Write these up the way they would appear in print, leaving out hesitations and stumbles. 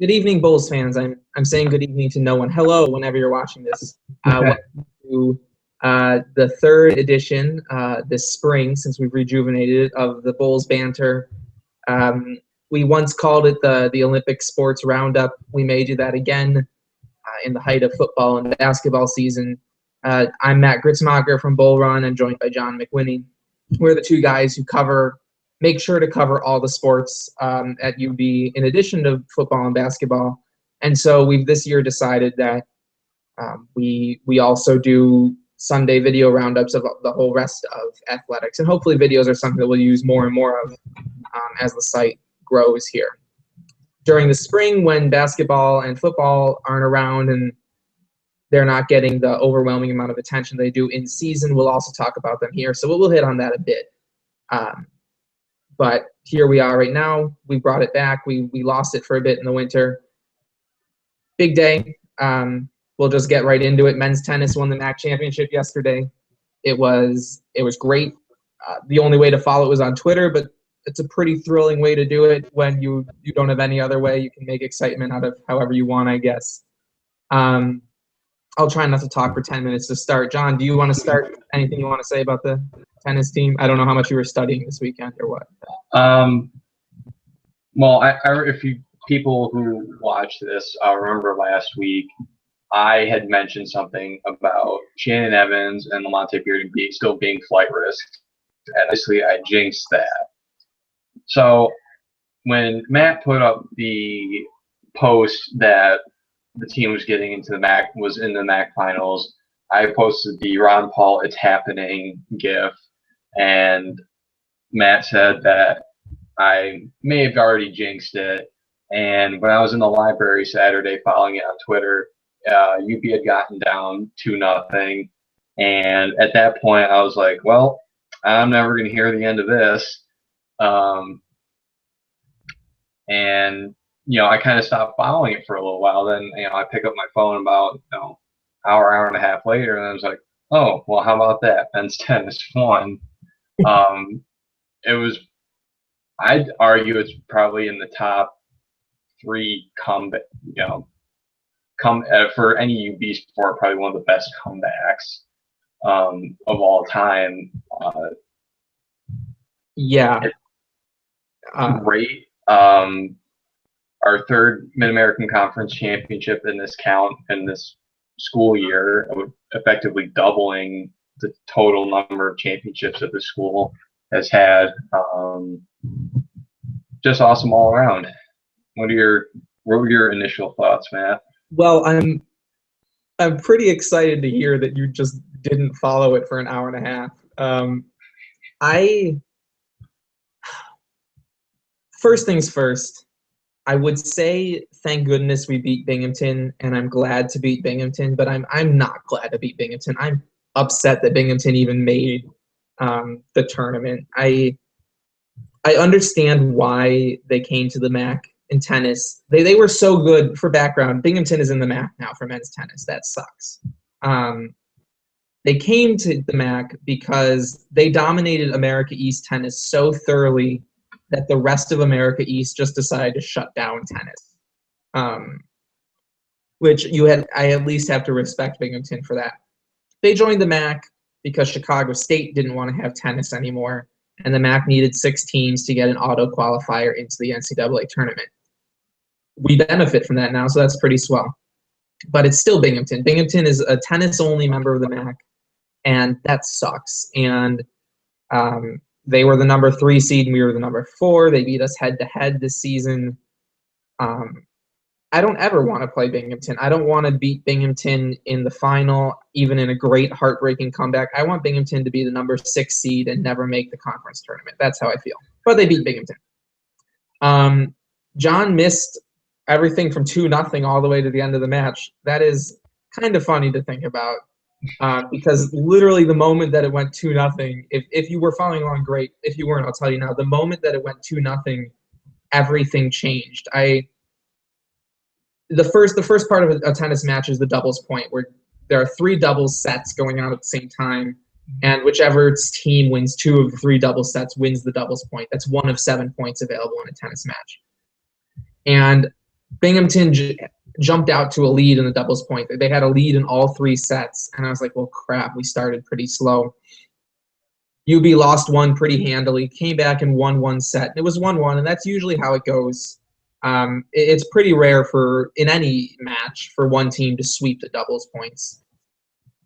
Good evening, Bulls fans. I'm saying good evening to no one. Hello, whenever you're watching this. Welcome to the third edition this spring, since we've rejuvenated it, of the Bulls Banter. We once called it the Olympic Sports Roundup. We may do that again in the height of football and basketball season. I'm Matt Gritzmacher from Bull Run. I'm joined by John McWhinney. We're the two guys who make sure to cover all the sports at UB in addition to football and basketball. And so we've this year decided that we also do Sunday video roundups of the whole rest of athletics. And hopefully videos are something that we'll use more and more of as the site grows here. During the spring, when basketball and football aren't around and they're not getting the overwhelming amount of attention they do in season, we'll also talk about them here. So we'll hit on that a bit. But here we are right now. We brought it back. We lost it for a bit in the winter. Big day. We'll just get right into it. Men's tennis won the MAC championship yesterday. It was great. The only way to follow it was on Twitter, but it's a pretty thrilling way to do it when you don't have any other way. You can make excitement out of however you want, I guess. I'll try not to talk for 10 minutes to start. John, do you want to start? Anything you want to say about the tennis team? I don't know how much you were studying this weekend or what. Well, if you people who watch this remember last week, I had mentioned something about Shannon Evans and Lamonte Bearden still being flight risks. And obviously, I jinxed that. So when Matt put up the post that the team was getting into was in the MAC finals, I posted the Ron Paul "It's Happening" GIF, and Matt said that I may have already jinxed it. And when I was in the library Saturday following it on Twitter, UB had gotten down 2-0. And at that point, I was like, well, I'm never going to hear the end of this. And, I kind of stopped following it for a little while. Then, I pick up my phone about, hour and a half later, and I was like, oh, well, how about that? Men's tennis won. I'd argue it's probably in the top 3 comeback, for any UB sport, probably one of the best comebacks of all time. Yeah. Great. Our third Mid-American Conference championship in this school year, effectively doubling the total number of championships that the school has had. Just awesome all around. What were your initial thoughts, Matt? Well, I'm pretty excited to hear that you just didn't follow it for an hour and a half. First things first, I would say thank goodness we beat Binghamton, and I'm glad to beat Binghamton, but I'm not glad to beat Binghamton. I'm upset that Binghamton even made the tournament. I understand why they came to the MAC in tennis. They were so good. For background, Binghamton is in the MAC now for men's tennis. That sucks. They came to the MAC because they dominated America East tennis so thoroughly that the rest of America East just decided to shut down tennis. Which I at least have to respect Binghamton for that. They joined the MAC because Chicago State didn't want to have tennis anymore, and the MAC needed 6 teams to get an auto qualifier into the NCAA tournament. We benefit from that now, so that's pretty swell. But it's still Binghamton. Binghamton is a tennis-only member of the MAC, and that sucks. And they were the number 3 seed, and we were the number 4. They beat us head-to-head this season. I don't ever want to play Binghamton. I don't want to beat Binghamton in the final, even in a great, heartbreaking comeback. I want Binghamton to be the number 6 seed and never make the conference tournament. That's how I feel. But they beat Binghamton. John missed everything from 2-0 all the way to the end of the match. That is kind of funny to think about. Because literally the moment that it went 2-0, if you were following along, great. If you weren't, I'll tell you now. The moment that it went 2-0, everything changed. The first part of a tennis match is the doubles point, where there are 3 doubles sets going on at the same time, and whichever team wins 2 of the 3 doubles sets wins the doubles point. That's 1 of 7 points available in a tennis match. And Binghamton jumped out to a lead in the doubles point. They had a lead in all 3 sets, and I was like, well, crap, we started pretty slow. UB lost one pretty handily, came back and won one set. It was 1-1, and that's usually how it goes. It's pretty rare in any match for one team to sweep the doubles points.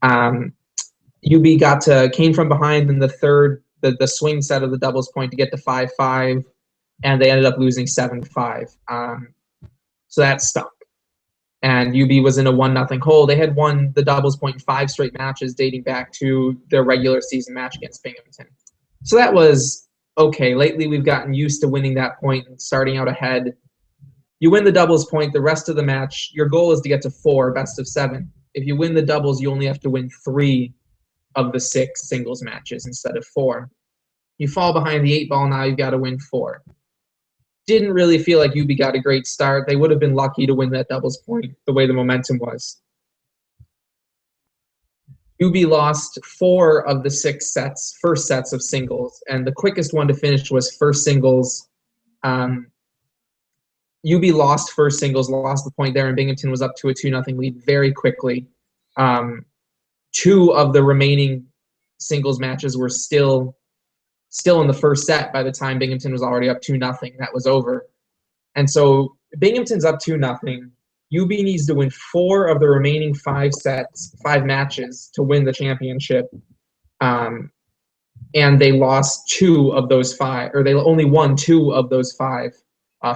UB came from behind in the third, the swing set of the doubles point to get to 5-5, and they ended up losing 7-5. So that stunk. And UB was in a 1-0 hole. They had won the doubles point in 5 straight matches dating back to their regular season match against Binghamton. So that was okay. Lately, we've gotten used to winning that point and starting out ahead. You win the doubles point, the rest of the match, your goal is to get to 4, best of 7. If you win the doubles, you only have to win 3 of the 6 singles matches instead of 4. You fall behind the 8 ball, now you've got to win 4. Didn't really feel like UB got a great start. They would have been lucky to win that doubles point the way the momentum was. UB lost 4 of the 6 first sets of singles, and the quickest one to finish was first singles. UB lost first singles, lost the point there, and Binghamton was up to a 2-0 lead very quickly. 2 of the remaining singles matches were still in the first set by the time Binghamton was already up 2-0. That was over. And so Binghamton's up 2-0. UB needs to win 4 of the remaining 5 matches to win the championship. And they lost 2 of those 5, or they only won 2 of those 5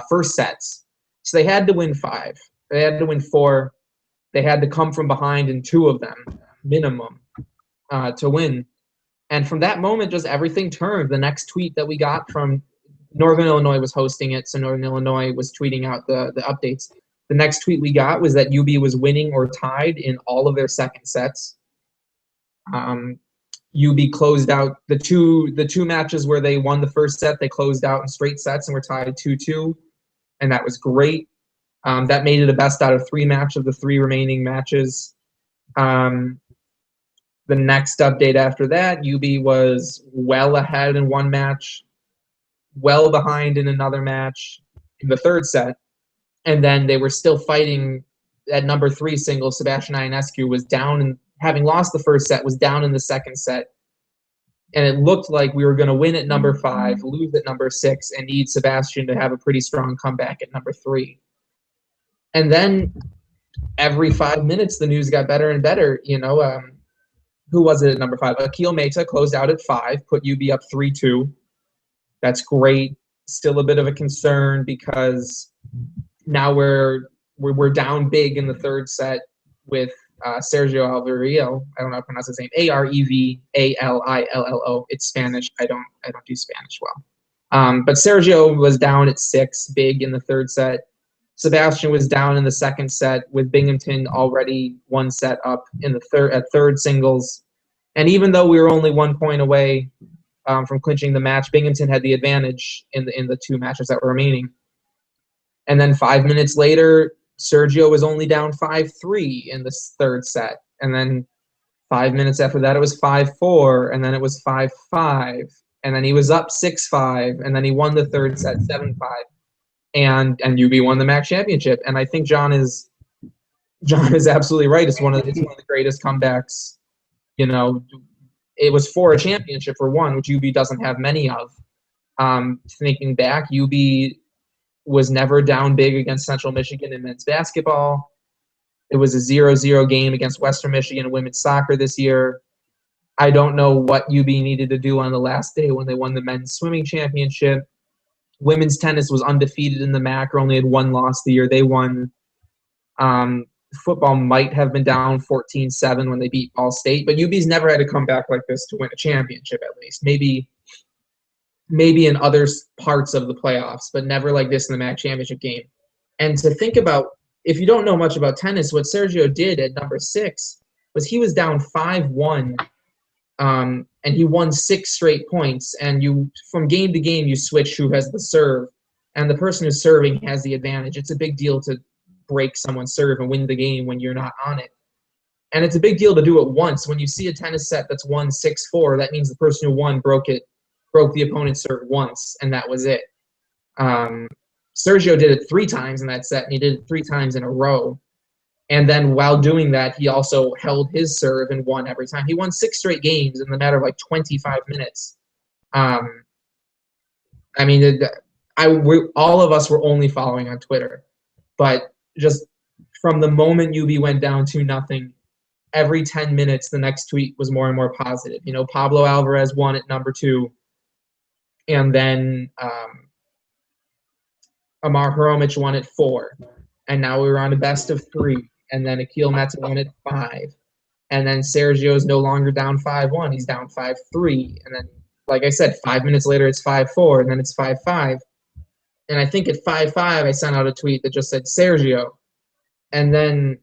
first sets. So they had to win 5. They had to win 4. They had to come from behind in 2 of them, minimum, to win. And from that moment, just everything turned. The next tweet that we got from Northern Illinois was hosting it, so Northern Illinois was tweeting out the updates. The next tweet we got was that UB was winning or tied in all of their second sets. UB closed out the two matches where they won the first set. They closed out in straight sets and were tied 2-2, and that was great. That made it a best out of 3 match of the 3 remaining matches. The next update after that, UB was well ahead in one match, well behind in another match in the third set, and then they were still fighting at number 3 single. Sebastian Ionescu was down, and having lost the first set, was down in the second set, and it looked like we were going to win at number 5, lose at number 6, and need Sebastian to have a pretty strong comeback at number 3. And then every 5 minutes, the news got better and better. Who was it at number 5? Akil Mehta closed out at 5, put UB up 3-2. That's great. Still a bit of a concern because now we're down big in the third set with Sergio Alvarillo. I don't know how to pronounce his name. Arevallillo. It's Spanish. I don't do Spanish well. But Sergio was down at 6, big in the third set. Sebastian was down in the second set with Binghamton already 1 set up in the third singles. And even though we were only 1 point away from clinching the match, Binghamton had the advantage in the 2 matches that were remaining. And then 5 minutes later, Sergio was only down 5-3 in the third set. And then 5 minutes after that, it was 5-4, and then it was 5-5, and then he was up 6-5, and then he won the third set 7-5. And UB won the MAC championship, and I think John is absolutely right. It's one of the greatest comebacks. It was for a championship for one, which UB doesn't have many of. Thinking back, UB was never down big against Central Michigan in men's basketball. It was a 0-0 game against Western Michigan in women's soccer this year. I don't know what UB needed to do on the last day when they won the men's swimming championship. Women's tennis was undefeated in the MAC, or only had 1 loss the year they won. Football might have been down 14-7 when they beat Ball State, but UB's never had to come back like this to win a championship, at least. Maybe in other parts of the playoffs, but never like this in the MAC championship game. And to think about, if you don't know much about tennis, what Sergio did at number 6 was he was down 5-1, and he won 6 straight points. And from game to game, you switch who has the serve, and the person who's serving has the advantage. It's a big deal to break someone's serve and win the game when you're not on it. And it's a big deal to do it once. When you see a tennis set that's won 6-4, that means the person who won broke the opponent's serve once, and that was it. Sergio did it 3 times in that set, and he did it 3 times in a row. And then while doing that, he also held his serve and won every time. He won 6 straight games in the matter of like 25 minutes. I mean, all of us were only following on Twitter, but just from the moment UB went down 2-0, every 10 minutes, the next tweet was more and more positive. You know, Pablo Alvarez won at number 2, and then Amar Hromic won at 4, and now we were on a best of 3, and then Akil Meta won at 5, and then Sergio's no longer down 5-1, he's down 5-3, and then, like I said, 5 minutes later it's 5-4, and then it's 5-5, and I think at 5-5 I sent out a tweet that just said Sergio, and then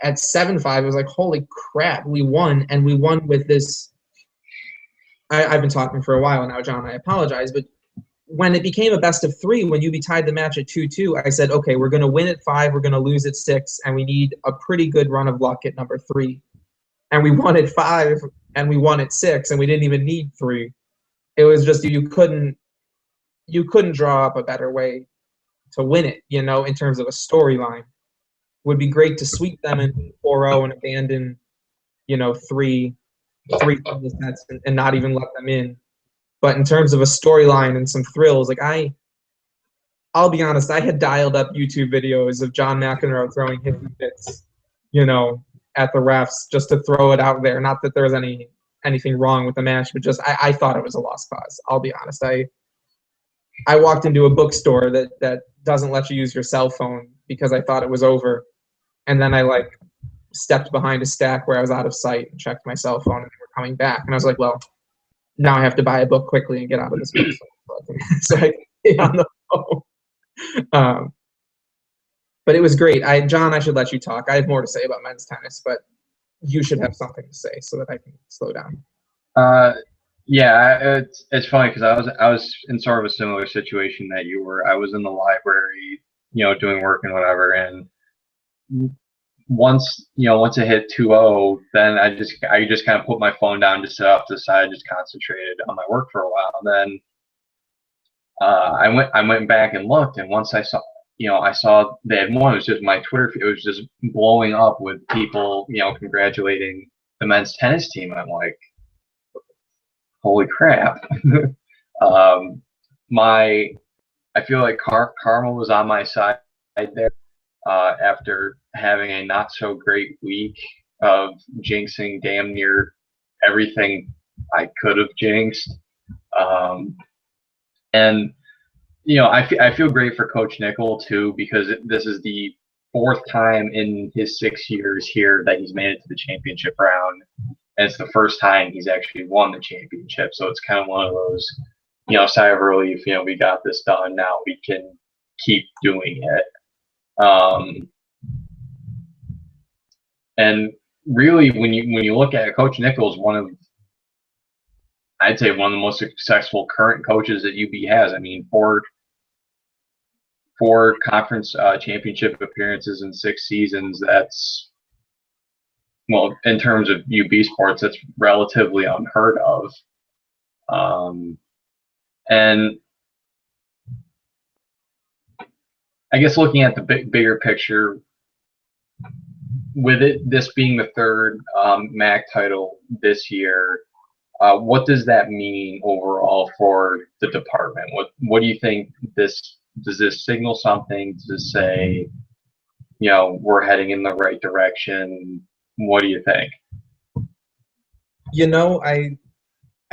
at 7-5 I was like, holy crap, we won, and we won with this. I've been talking for a while now, John, I apologize, but when it became a best of 3, when UB tied the match at 2-2, I said, okay, we're going to win at 5, we're going to lose at 6, and we need a pretty good run of luck at number 3. And we won at 5, and we won at 6, and we didn't even need 3. It was just you couldn't draw up a better way to win it, you know, in terms of a storyline. Would be great to sweep them in 4-0 and abandon, you know, 3 sets and not even let them in. But in terms of a storyline and some thrills, like I'll be honest, I had dialed up YouTube videos of John McEnroe throwing hissy fits, you know, at the refs just to throw it out there. Not that there was anything wrong with the match, but just I thought it was a lost cause. I'll be honest. I walked into a bookstore that doesn't let you use your cell phone because I thought it was over. And then I like stepped behind a stack where I was out of sight and checked my cell phone and they were coming back. And I was like, well, now I have to buy a book quickly and get out of this bookstore. So I can get on the phone. But it was great. John, I should let you talk. I have more to say about men's tennis, but you should have something to say so that I can slow down. Yeah, it's funny because I was in sort of a similar situation that you were. I was in the library, you know, doing work and whatever, and once it hit 2-0, then I just kind of put my phone down, just set off to the side, just concentrated on my work for a while. And then I went back and looked, and once I saw they had won, it was just my Twitter feed, it was just blowing up with people, you know, congratulating the men's tennis team. I'm like, holy crap. I feel like karma was on my side there after having a not so great week of jinxing damn near everything I could have jinxed. And you know, I feel great for Coach Nickel too, because this is the 4th time in his 6 years here that he's made it to the championship round. And it's the first time he's actually won the championship. So it's kind of one of those, you know, sigh of relief, you know, we got this done. Now we can keep doing it. And really, when you look at it, Coach Nichols, I'd say one of the most successful current coaches that UB has. I mean, four conference championship appearances in 6 seasons. That's, well, in terms of UB sports, that's relatively unheard of. And I guess looking at the bigger picture, with this being the 3rd MAC title this year, what does that mean overall for the department? What do you think does this signal something? Does this say, you know, we're heading in the right direction? What do you think? You know, I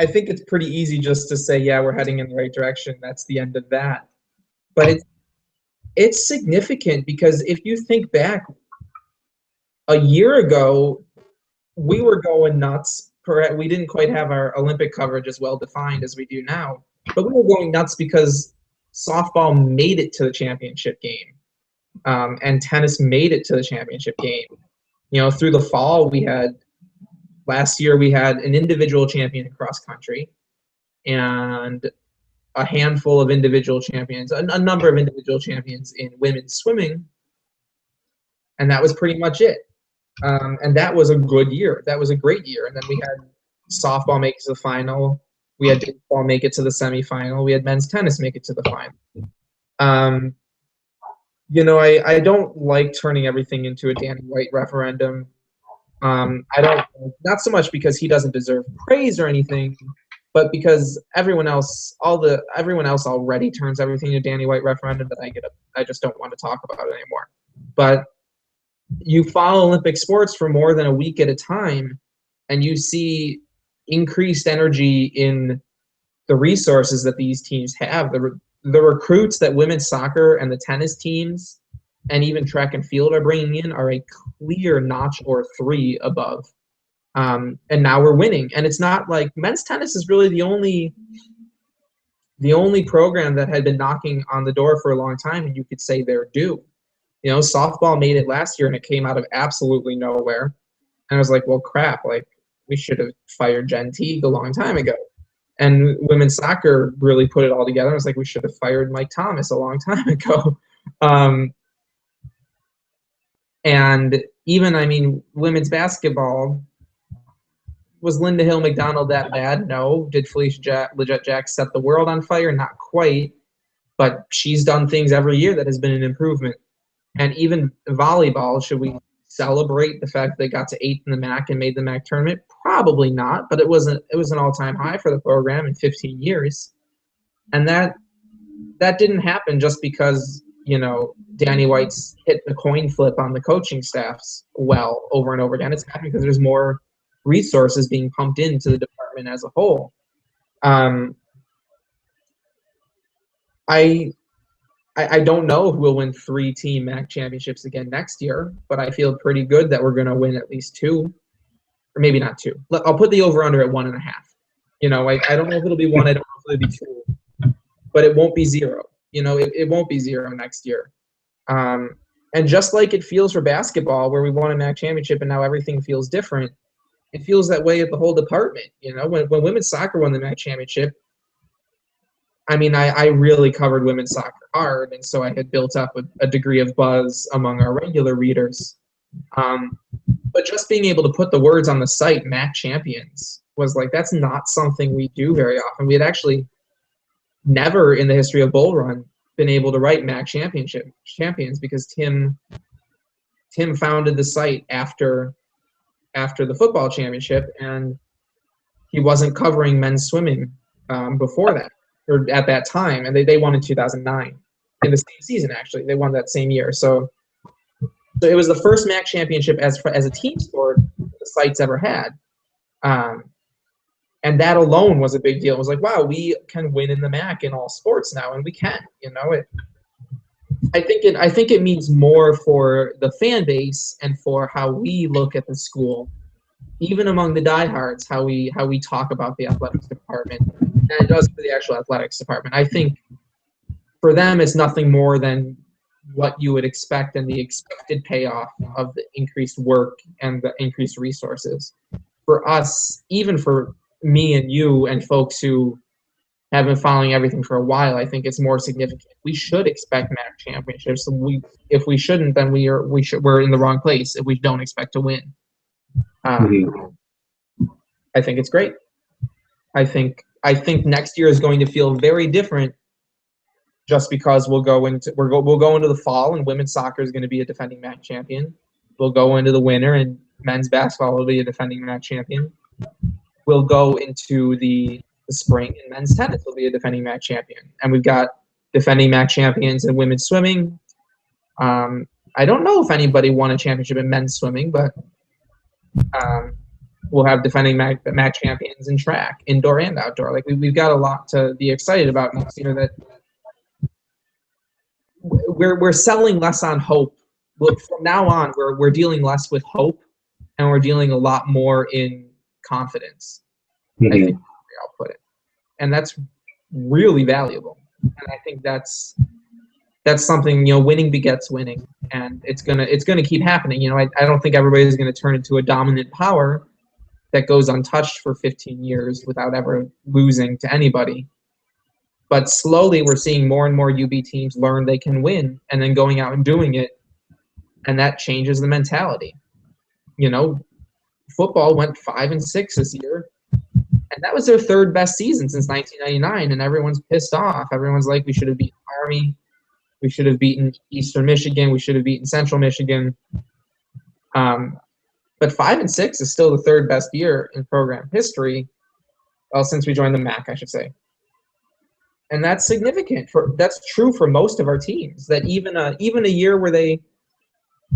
think it's pretty easy just to say, yeah, we're heading in the right direction. That's the end of that. But it's significant because if you think back, a year ago, we were going nuts. We didn't quite have our Olympic coverage as well defined as we do now, but we were going nuts because softball made it to the championship game, and tennis made it to the championship game. You know, through the fall, last year we had an individual champion in cross country, and a handful of individual champions, a number of individual champions in women's swimming, and that was pretty much it. And that was a good year. That was a great year. And then we had softball make it to the final. We had baseball make it to the semifinal. We had men's tennis make it to the final. I don't like turning everything into a Danny White referendum. I don't, not so much because he doesn't deserve praise or anything, but because everyone else already turns everything into Danny White referendum that I just don't want to talk about it anymore. But you follow Olympic sports for more than a week at a time, and you see increased energy in the resources that these teams have. The recruits that women's soccer and the tennis teams and even track and field are bringing in are a clear notch or three above. And now we're winning. And it's not like men's tennis is really the only program that had been knocking on the door for a long time, and you could say they're due. Softball made it last year, and it came out of absolutely nowhere. And I was like, well, crap, like we should have fired Jen Teague a long time ago. And women's soccer really put it all together. I was like, we should have fired Mike Thomas a long time ago. And even, women's basketball, was Linda Hill McDonald that bad? No. Did Felicia Legette Jack set the world on fire? Not quite. But she's done things every year that has been an improvement. And even volleyball, should we celebrate the fact they got to 8th in the MAC and made the MAC tournament? Probably not, but it was an all-time high for the program in 15 years. And that didn't happen just because, Danny White's hit the coin flip on the coaching staffs well over and over again. It's happening because there's more resources being pumped into the department as a whole. I don't know if we'll win 3-team MAC championships again next year, but I feel pretty good that we're going to win at least 2, or maybe not 2. I'll put the over-under at 1.5. I don't know if it'll be 1. I don't know if it'll be 2, but it won't be 0. It won't be 0 next year. And just like it feels for basketball, where we won a MAC championship and now everything feels different, it feels that way at the whole department. When women's soccer won the MAC championship, I really covered women's soccer hard, and so I had built up a degree of buzz among our regular readers. But just being able to put the words on the site, MAC champions, was like, that's not something we do very often. We had actually never in the history of Bull Run been able to write MAC champions because Tim founded the site after the football championship, and he wasn't covering men's swimming before that, or at that time, and they won in 2009 in the same season. Actually, they won that same year. So it was the first MAC championship as a team sport the site's ever had, and that alone was a big deal. It was like, wow, we can win in the MAC in all sports now, and we can. I think it means more for the fan base and for how we look at the school, even among the diehards, how we talk about the athletics department, and it does for the actual athletics department. I think for them, it's nothing more than what you would expect and the expected payoff of the increased work and the increased resources. For us, even for me and you and folks who have been following everything for a while, I think it's more significant. We should expect MAC championships. If we shouldn't, then we're in the wrong place if we don't expect to win. I think it's great. I think next year is going to feel very different, just because we'll go into the fall and women's soccer is going to be a defending MAC champion. We'll go into the winter and men's basketball will be a defending MAC champion. We'll go into the spring and men's tennis will be a defending MAC champion, and we've got defending MAC champions in women's swimming. I don't know if anybody won a championship in men's swimming, but we'll have defending MAC champions in track, indoor and outdoor. Like we've got a lot to be excited about next year. That we're selling less on hope. From now on, we're dealing less with hope, and we're dealing a lot more in confidence. I think I'll put it, and that's really valuable. And I think that's something, winning begets winning, and it's gonna keep happening. I don't think everybody's gonna turn into a dominant power that goes untouched for 15 years without ever losing to anybody. But slowly we're seeing more and more UB teams learn they can win and then going out and doing it, and that changes the mentality. Football went 5-6 this year, and that was their third best season since 1999, and everyone's pissed off. Everyone's like, we should have beaten Army. We should have beaten Eastern Michigan. We should have beaten Central Michigan. But 5-6 is still the third best year in program history. Well, since we joined the MAC, I should say. And that's significant. That's true for most of our teams. That even a year where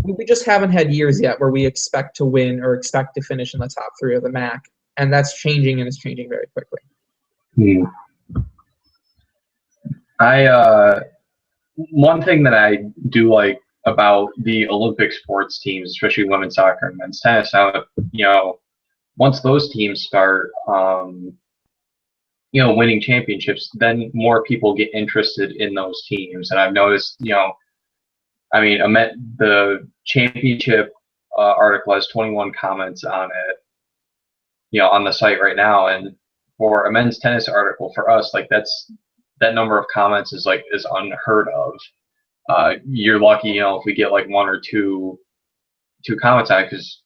we just haven't had years yet where we expect to win or expect to finish in the top 3 of the MAC, and that's changing, and it's changing very quickly. One thing that I do like about the Olympic sports teams, especially women's soccer and men's tennis, once those teams start, winning championships, then more people get interested in those teams. And I've noticed, the championship article has 21 comments on it, on the site right now. And for a men's tennis article for us, like that number of comments is unheard of. You're lucky, if we get like 1 or 2 comments on it, because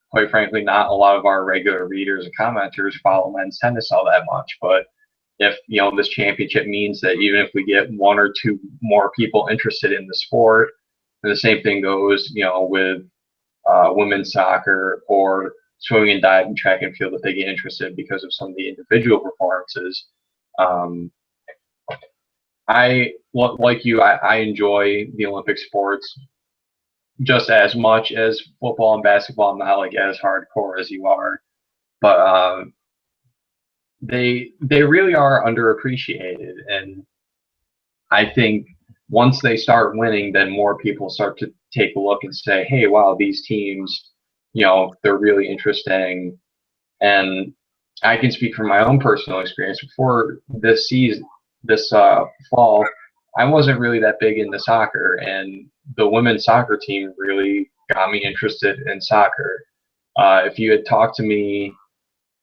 quite frankly, not a lot of our regular readers and commenters follow men's tennis all that much. But if, this championship means that even if we get 1 or 2 more people interested in the sport, and the same thing goes, with women's soccer or swimming and diving, track and field, that they get interested because of some of the individual performances. Like you, I enjoy the Olympic sports just as much as football and basketball. I'm not like as hardcore as you are, but they really are underappreciated. And I think once they start winning, then more people start to take a look and say, hey, wow, these teams, they're really interesting. And I can speak from my own personal experience. Before this season, this fall, I wasn't really that big into soccer, and the women's soccer team really got me interested in soccer. If you had talked to me,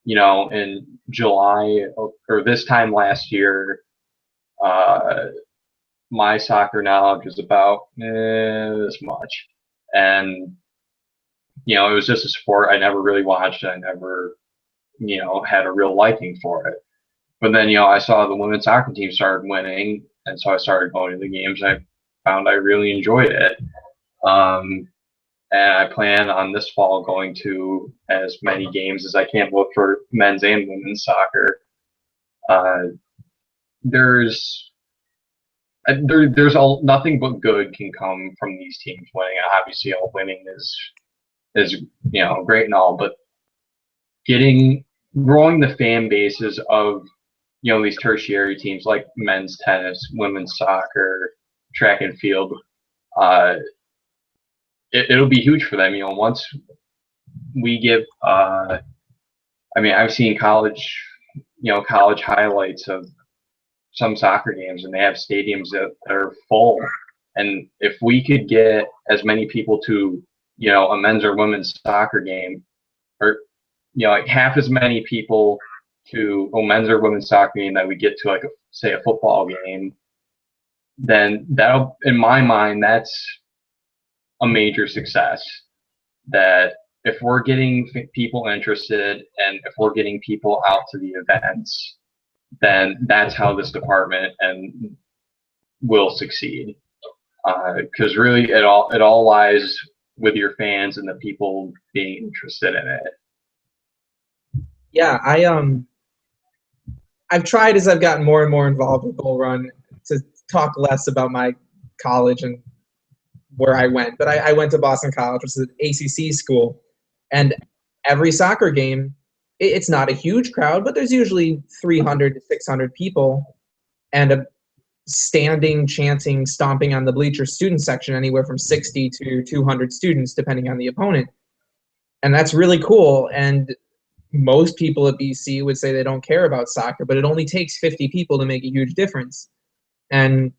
in July or this time last year, my soccer knowledge was about this much. And, it was just a sport I never really watched. I never, had a real liking for it. But then, I saw the women's soccer team started winning, and so I started going to the games. I found I really enjoyed it. And I plan on this fall going to as many games as I can, both for men's and women's soccer. There's nothing but good can come from these teams winning. Obviously, all winning is great and all, but growing the fan bases of these tertiary teams like men's tennis, women's soccer, track and field, it'll be huge for them. Once we give, I've seen college highlights of some soccer games, and they have stadiums that are full. And if we could get as many people to, a men's or women's soccer game, or, like half as many people to a men's or women's soccer game that we get to, like, say, a football game, then that'll, in my mind, that's a major success. That if we're getting people interested and if we're getting people out to the events, then that's how this department will succeed. Because really, it all lies with your fans and the people being interested in it. Yeah, I've tried, as I've gotten more and more involved with Bull Run, to talk less about my college and where I went. But I went to Boston College, which is an ACC school, and every soccer game, it's not a huge crowd, but there's usually 300 to 600 people, and a standing, chanting, stomping on the bleacher student section, anywhere from 60 to 200 students, depending on the opponent. And that's really cool. And most people at BC would say they don't care about soccer, but it only takes 50 people to make a huge difference. And,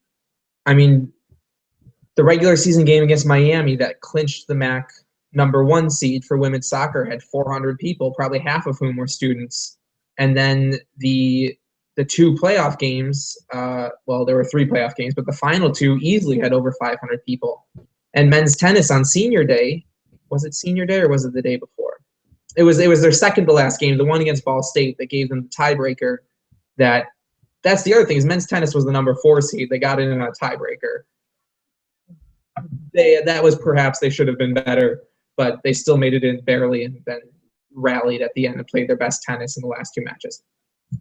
the regular season game against Miami that clinched the MAC #1 seed for women's soccer had 400 people, probably half of whom were students. And then the 2 playoff games, there were 3 playoff games, but the final 2 easily had over 500 people. And men's tennis on senior day, was it senior day or was it the day before? It was their second to last game, the one against Ball State that gave them the tiebreaker. That's the other thing, is men's tennis was the #4 seed. They got it in a tiebreaker. that was perhaps they should have been better, but they still made it in barely and then rallied at the end and played their best tennis in the last two matches.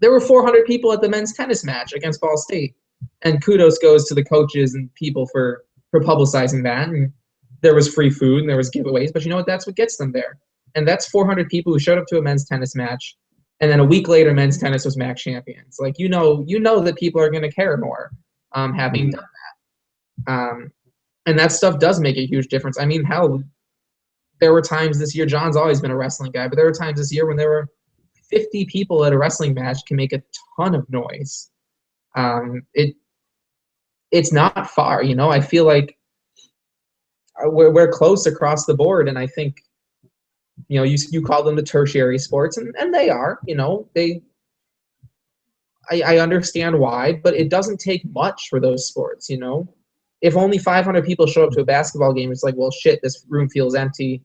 There were 400 people at the men's tennis match against Ball State, and kudos goes to the coaches and people for publicizing that. And there was free food and there was giveaways, but you know what? That's what gets them there. And that's 400 people who showed up to a men's tennis match, and then a week later, men's tennis was MAC champions. Like you know that people are going to care more, having done that. And that stuff does make a huge difference. I mean, hell, there were times this year. John's always been a wrestling guy, but there were times this year when there were 50 people at a wrestling match can make a ton of noise. It's not far, you know. I feel like we're close across the board, and I think, you know, you call them the tertiary sports, and they are, you know, I understand why, but it doesn't take much for those sports, you know. If only 500 people show up to a basketball game, it's like, well, shit, this room feels empty.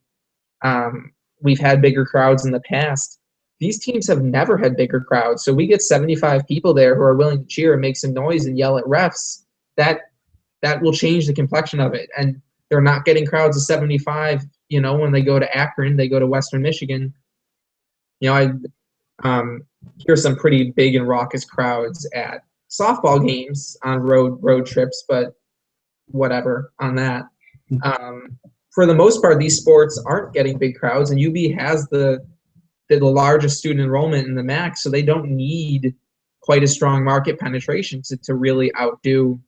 We've had bigger crowds in the past. These teams have never had bigger crowds, so we get 75 people there who are willing to cheer and make some noise and yell at refs. That will change the complexion of it, and they're not getting crowds of 75. You know, when they go to Akron, they go to Western Michigan. You know, I hear some pretty big and raucous crowds at softball games on road trips, but whatever on that. For the most part, these sports aren't getting big crowds, and UB has the largest student enrollment in the MAC, so they don't need quite a strong market penetration to really outdo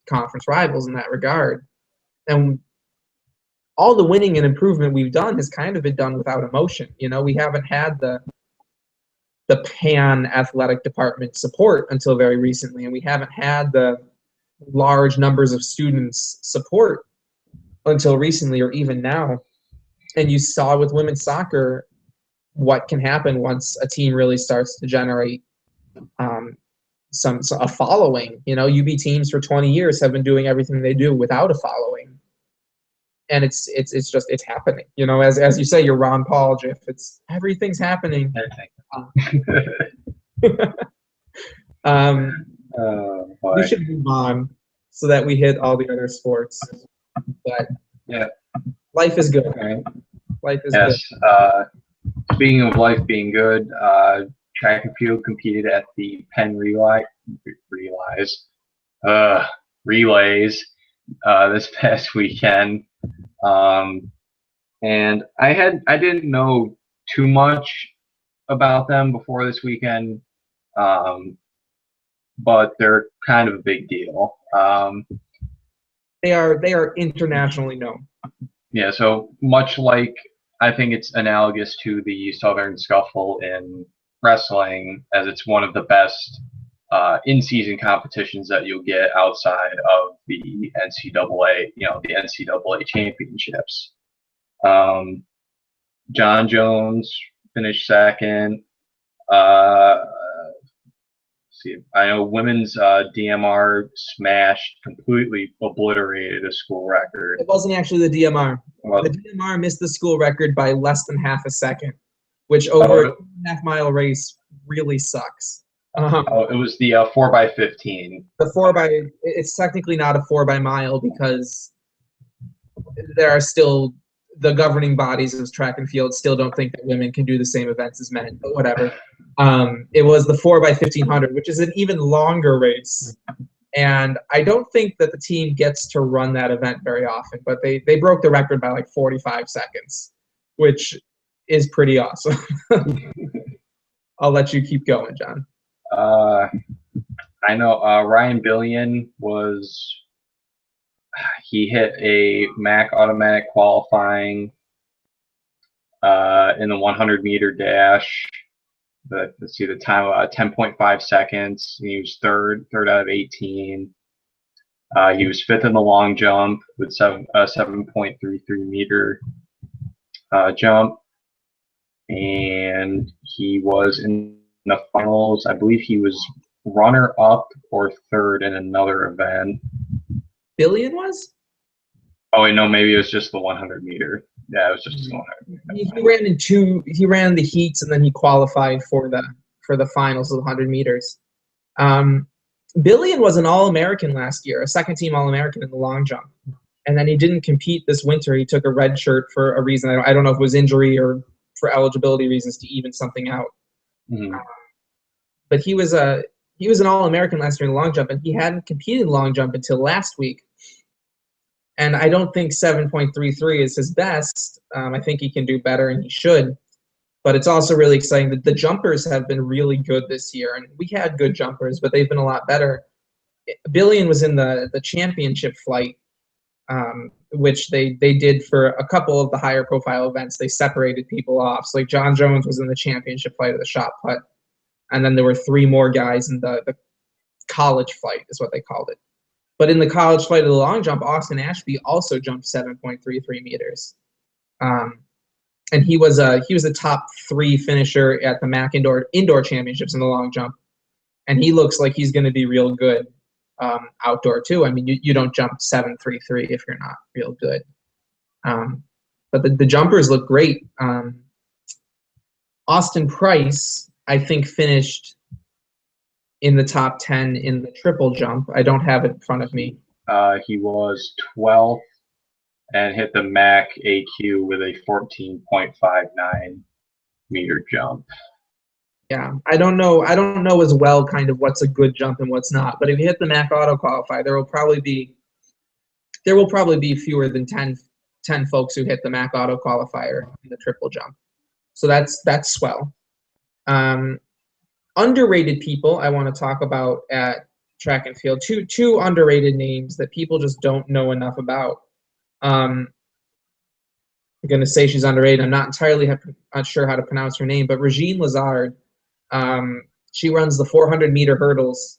conference rivals in that regard. And all the winning and improvement we've done has kind of been done without emotion. You know, we haven't had the pan athletic department support until very recently, and we haven't had the large numbers of students support until recently or even now. And you saw with women's soccer what can happen once a team really starts to generate a following. You know, UB teams for 20 years have been doing everything they do without a following. And it's happening. You know, as you say, you're Ron Paul, Jeff. Everything's happening. We should move on so that we hit all the other sports. But yeah, life is good. Right. Life is good. Speaking of life being good, track and field competed at the Penn relays this past weekend. And I didn't know too much about them before this weekend, but they're kind of a big deal. They are internationally known. Yeah, so much like I think it's analogous to the Southern Scuffle in wrestling, as it's one of the best in-season competitions that you'll get outside of the NCAA, you know, the NCAA championships. John Jones finished second. I know women's DMR smashed, completely obliterated a school record. It wasn't actually the DMR. The DMR missed the school record by less than half a second, which over a 2.5 mile race really sucks. It was the 4x15. It's technically not a 4x mile because there are still the governing bodies of track and field still don't think that women can do the same events as men, but whatever. It was the 4x1500, which is an even longer race. And I don't think that the team gets to run that event very often, but they broke the record by like 45 seconds, which is pretty awesome. I'll let you keep going, John. I know Ryan Billion he hit a MAC automatic qualifying in the 100-meter dash. Let's see the time, 10.5 seconds. He was third out of 18. He was fifth in the long jump with 7.33 meter jump, and he was in the finals. I believe he was runner-up or third in another event. Billion was? Oh wait, no, maybe it was just the 100-meter. Yeah, it was just the 100. He ran the heats and then he qualified for the finals of the 100 meters. Billion was an All-American last year, a second-team All-American in the long jump. and then he didn't compete this winter. He took a red shirt for a reason. I don't know if it was injury or for eligibility reasons to even something out. Mm-hmm. But he was an All-American last year in the long jump, and he hadn't competed in long jump until last week. And I don't think 7.33 is his best. I think he can do better, and he should. But it's also really exciting that the jumpers have been really good this year. And we had good jumpers, but they've been a lot better. Billion was in the championship flight, which they did for a couple of the higher profile events. They separated people off. So like John Jones was in the championship flight of the shot put. And then there were 3 more guys in the college flight is what they called it. But in the college flight of the long jump, Austin Ashby also jumped 7.33 meters. And he was a top 3 finisher at the MAC indoor championships in the long jump. And he looks like he's going to be real good outdoor too. I mean, you don't jump 7.33 if you're not real good. But the jumpers look great. Austin Price, I think, finished in the top 10 in the triple jump. I don't have it in front of me. He was 12th and hit the MAC AQ with a 14.59 meter jump. Yeah, I don't know as well kind of what's a good jump and what's not. But if you hit the MAC auto qualifier, there will probably be fewer than 10 folks who hit the MAC auto qualifier in the triple jump. So that's swell. Underrated people I want to talk about at track and field. Two underrated names that people just don't know enough about. I'm going to say she's underrated. I'm not entirely not sure how to pronounce her name, but Regine Lazard. She runs the 400-meter hurdles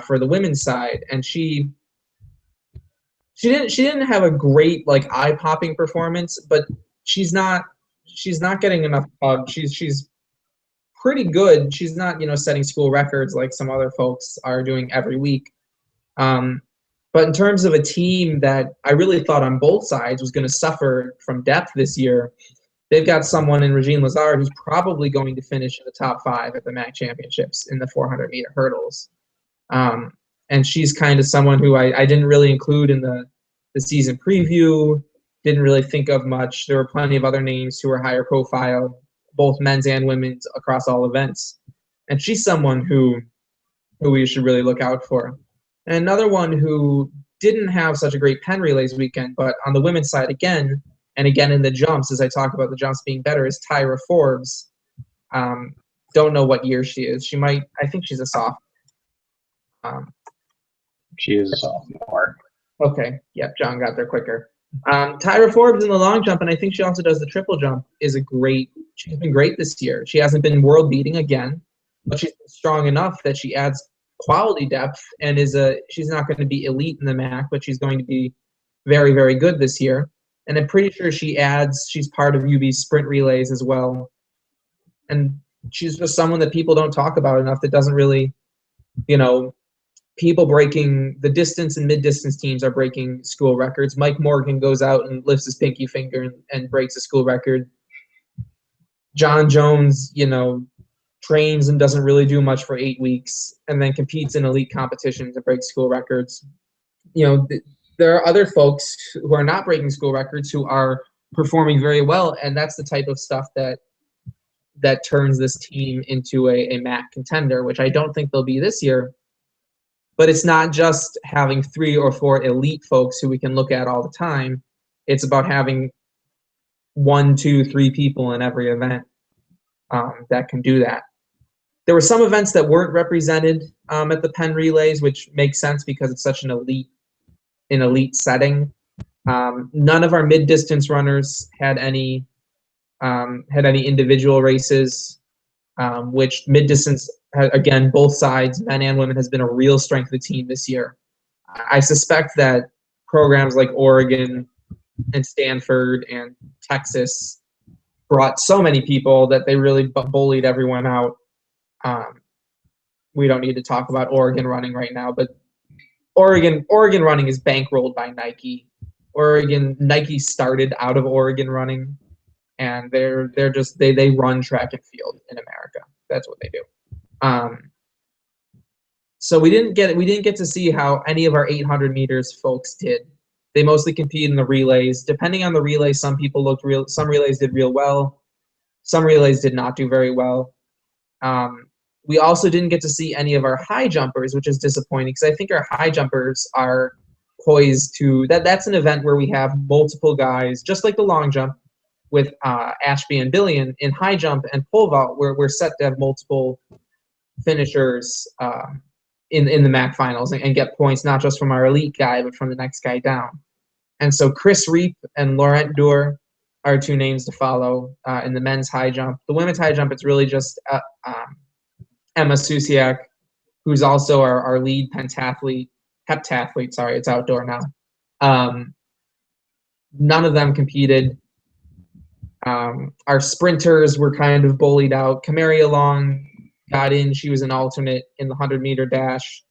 for the women's side, and she didn't have a great like eye-popping performance, but she's not getting enough pub. She's pretty good. She's not setting school records like some other folks are doing every week. But in terms of a team that I really thought on both sides was going to suffer from depth this year, they've got someone in Regine Lazard who's probably going to finish in the top 5 at the MAC championships in the 400-meter hurdles. And she's kind of someone who I didn't really include in the season preview, didn't really think of much. There were plenty of other names who were higher profile, both men's and women's, across all events. And she's someone who we should really look out for. And another one who didn't have such a great Penn Relays weekend, but on the women's side again, and again in the jumps, as I talk about the jumps being better, is Tyra Forbes. Don't know what year she is. I think she's a sophomore. She is a sophomore. Okay. Yep, John got there quicker. Tyra Forbes in the long jump, and I think she also does the triple jump, she's been great this year. She hasn't been world beating again, but she's been strong enough that she adds quality depth and she's not going to be elite in the MAC, but she's going to be very, very good this year. And I'm pretty sure she's part of UB's sprint relays as well. And she's just someone that people don't talk about enough, that doesn't really, people breaking the distance and mid-distance teams are breaking school records. Mike Morgan goes out and lifts his pinky finger and breaks a school record. John Jones, trains and doesn't really do much for 8 weeks and then competes in elite competitions and breaks school records. There are other folks who are not breaking school records who are performing very well, and that's the type of stuff that turns this team into a MAC contender, which I don't think they'll be this year. But it's not just having 3 or 4 elite folks who we can look at all the time. It's about having 1, 2, 3 people in every event that can do that. There were some events that weren't represented at the Penn Relays, which makes sense because it's such an elite setting. None of our mid-distance runners had any individual races, which mid-distance, again, both sides, men and women, has been a real strength of the team this year. I suspect that programs like Oregon and Stanford and Texas brought so many people that they really bullied everyone out. We don't need to talk about Oregon running right now, but Oregon running is bankrolled by Nike. Nike started out of Oregon running, and they run track and field in America. That's what they do. So we didn't get to see how any of our 800 meters folks did. They mostly compete in the relays. Depending on the relay, some relays did real well. Some relays did not do very well. We also didn't get to see any of our high jumpers, which is disappointing because I think our high jumpers are poised to that's an event where we have multiple guys, just like the long jump with Ashby and Billy in high jump and pole vault, where we're set to have multiple finishers in the MAC finals and get points not just from our elite guy but from the next guy down. And so Chris Reap and Laurent Dour are two names to follow in the men's high jump. The women's high jump, it's really just Emma Susiak, who's also our lead heptathlete. Sorry, it's outdoor now. None of them competed. Our sprinters were kind of bullied out. Kamaria Long got in. She was an alternate in the 100-meter dash.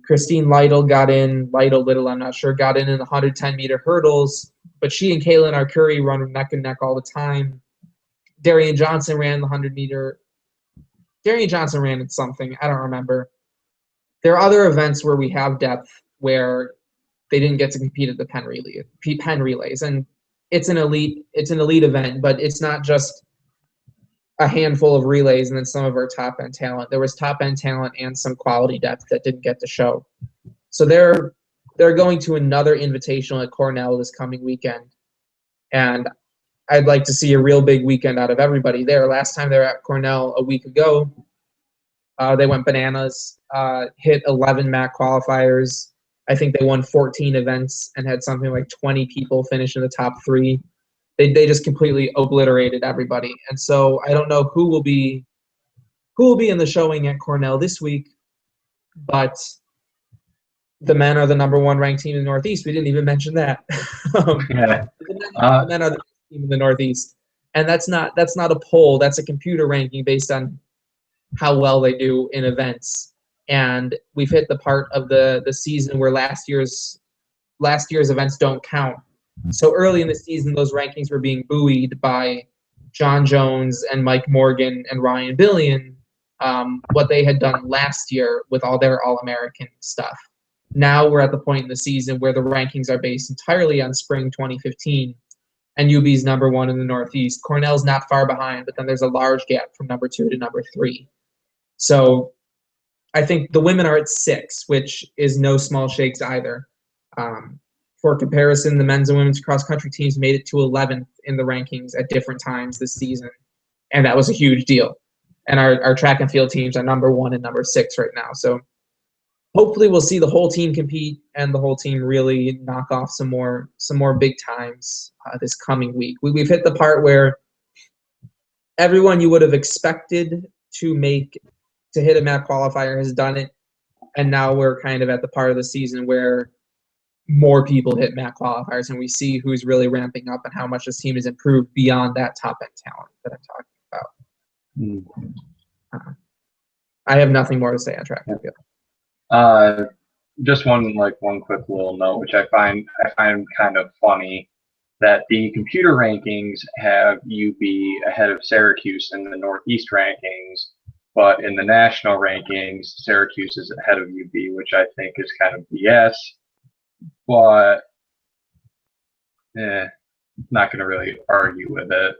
Christine Lytle got in. Little, I'm not sure, got in the 110-meter hurdles. But she and Kaylin Arcuri run neck and neck all the time. Darian Johnson ran the 100-meter. Darian Johnson ran at something. I don't remember. There are other events where we have depth where they didn't get to compete at the pen relays, and it's an elite event, but it's not just a handful of relays and then some of our top end talent. There was top end talent and some quality depth that didn't get to show. So they're going to another invitational at Cornell this coming weekend, and I'd like to see a real big weekend out of everybody there. Last time they were at Cornell a week ago, they went bananas, hit 11 MAC qualifiers. I think they won 14 events and had something like 20 people finish in the top 3. They just completely obliterated everybody. And so I don't know who will be in the showing at Cornell this week, but the men are the number 1 ranked team in the Northeast. We didn't even mention that. Yeah. The men are the team in the Northeast, and that's not a poll. That's a computer ranking based on how well they do in events. And we've hit the part of the season where last year's events don't count. So early in the season, those rankings were being buoyed by John Jones and Mike Morgan and Ryan Billion, what they had done last year with all their All-American stuff. Now we're at the point in the season where the rankings are based entirely on spring 2015, and UB's number 1 in the Northeast. Cornell's not far behind, but then there's a large gap from number 2 to number 3. So I think the women are at 6, which is no small shakes either. For comparison, the men's and women's cross-country teams made it to 11th in the rankings at different times this season, and that was a huge deal. And our track and field teams are number 1 and number 6 right now. So hopefully we'll see the whole team compete and the whole team really knock off some more big times this coming week. We've hit the part where everyone you would have expected to hit a MAC qualifier has done it, and now we're kind of at the part of the season where more people hit MAC qualifiers, and we see who's really ramping up and how much this team has improved beyond that top-end talent that I'm talking about. I have nothing more to say on track and field. Just one quick little note, which I find kind of funny, that the computer rankings have UB ahead of Syracuse in the Northeast rankings, but in the national rankings, Syracuse is ahead of UB, which I think is kind of BS. But not going to really argue with it,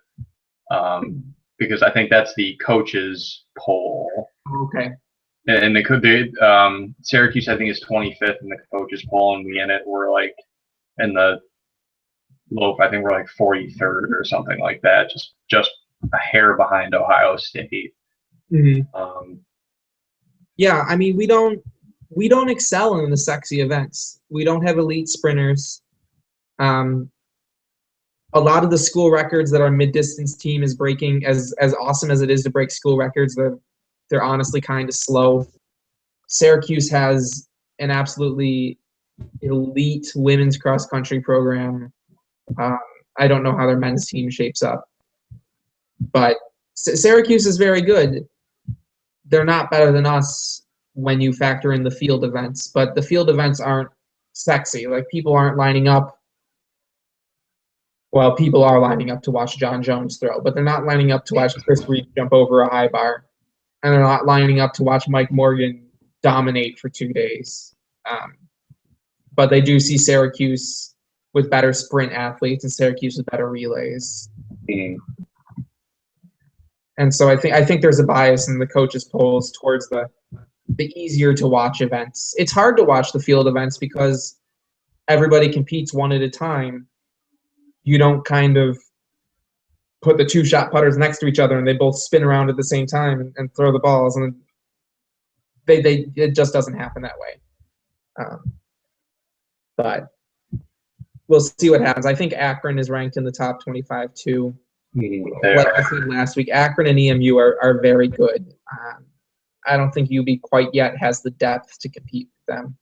because I think that's the coaches' poll. Okay. And Syracuse, I think, is 25th in the coaches' poll, and we in it we're like in the low. I think we're like 43rd or something like that, just a hair behind Ohio State. Mm-hmm. Yeah, I mean, we don't excel in the sexy events. We don't have elite sprinters. A lot of the school records that our mid-distance team is breaking, as awesome as it is to break school records, they're honestly kind of slow. Syracuse has an absolutely elite women's cross-country program. I don't know how their men's team shapes up, but Syracuse is very good. They're not better than us when you factor in the field events, but the field events aren't sexy. Like, people aren't lining up. Well, people are lining up to watch John Jones throw, but they're not lining up to watch Chris Reed jump over a high bar, and they're not lining up to watch Mike Morgan dominate for 2 days. but they do see Syracuse with better sprint athletes and Syracuse with better relays. Mm. And so I think there's a bias in the coaches' polls towards the easier to watch events. It's hard to watch the field events because everybody competes one at a time. You don't kind of put the 2-shot putters next to each other and they both spin around at the same time and throw the balls, and it just doesn't happen that way. But we'll see what happens. I think Akron is ranked in the top 25 too. Like I said last week, Akron and EMU are very good. I don't think UB quite yet has the depth to compete with them,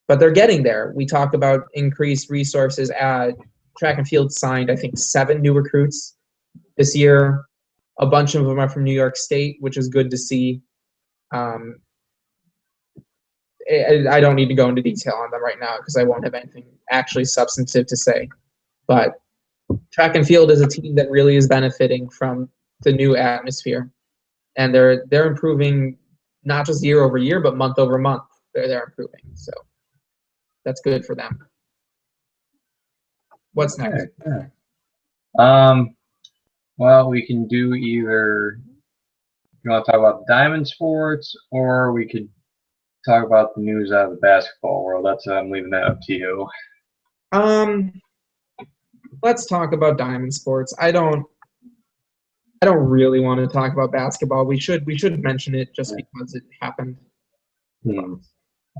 but they're getting there. We talk about increased resources. Track and field signed, I think, 7 new recruits this year. A bunch of them are from New York State, which is good to see. I don't need to go into detail on them right now because I won't have anything actually substantive to say. But track and field is a team that really is benefiting from the new atmosphere, and they're improving not just year over year, but month over month. They're improving, so that's good for them. What's next? Well, we can do either. You want to talk about diamond sports, or we could talk about the news out of the basketball world. I'm leaving that up to you. Let's talk about diamond sports. I don't really want to talk about basketball. We should mention it just because it happened. All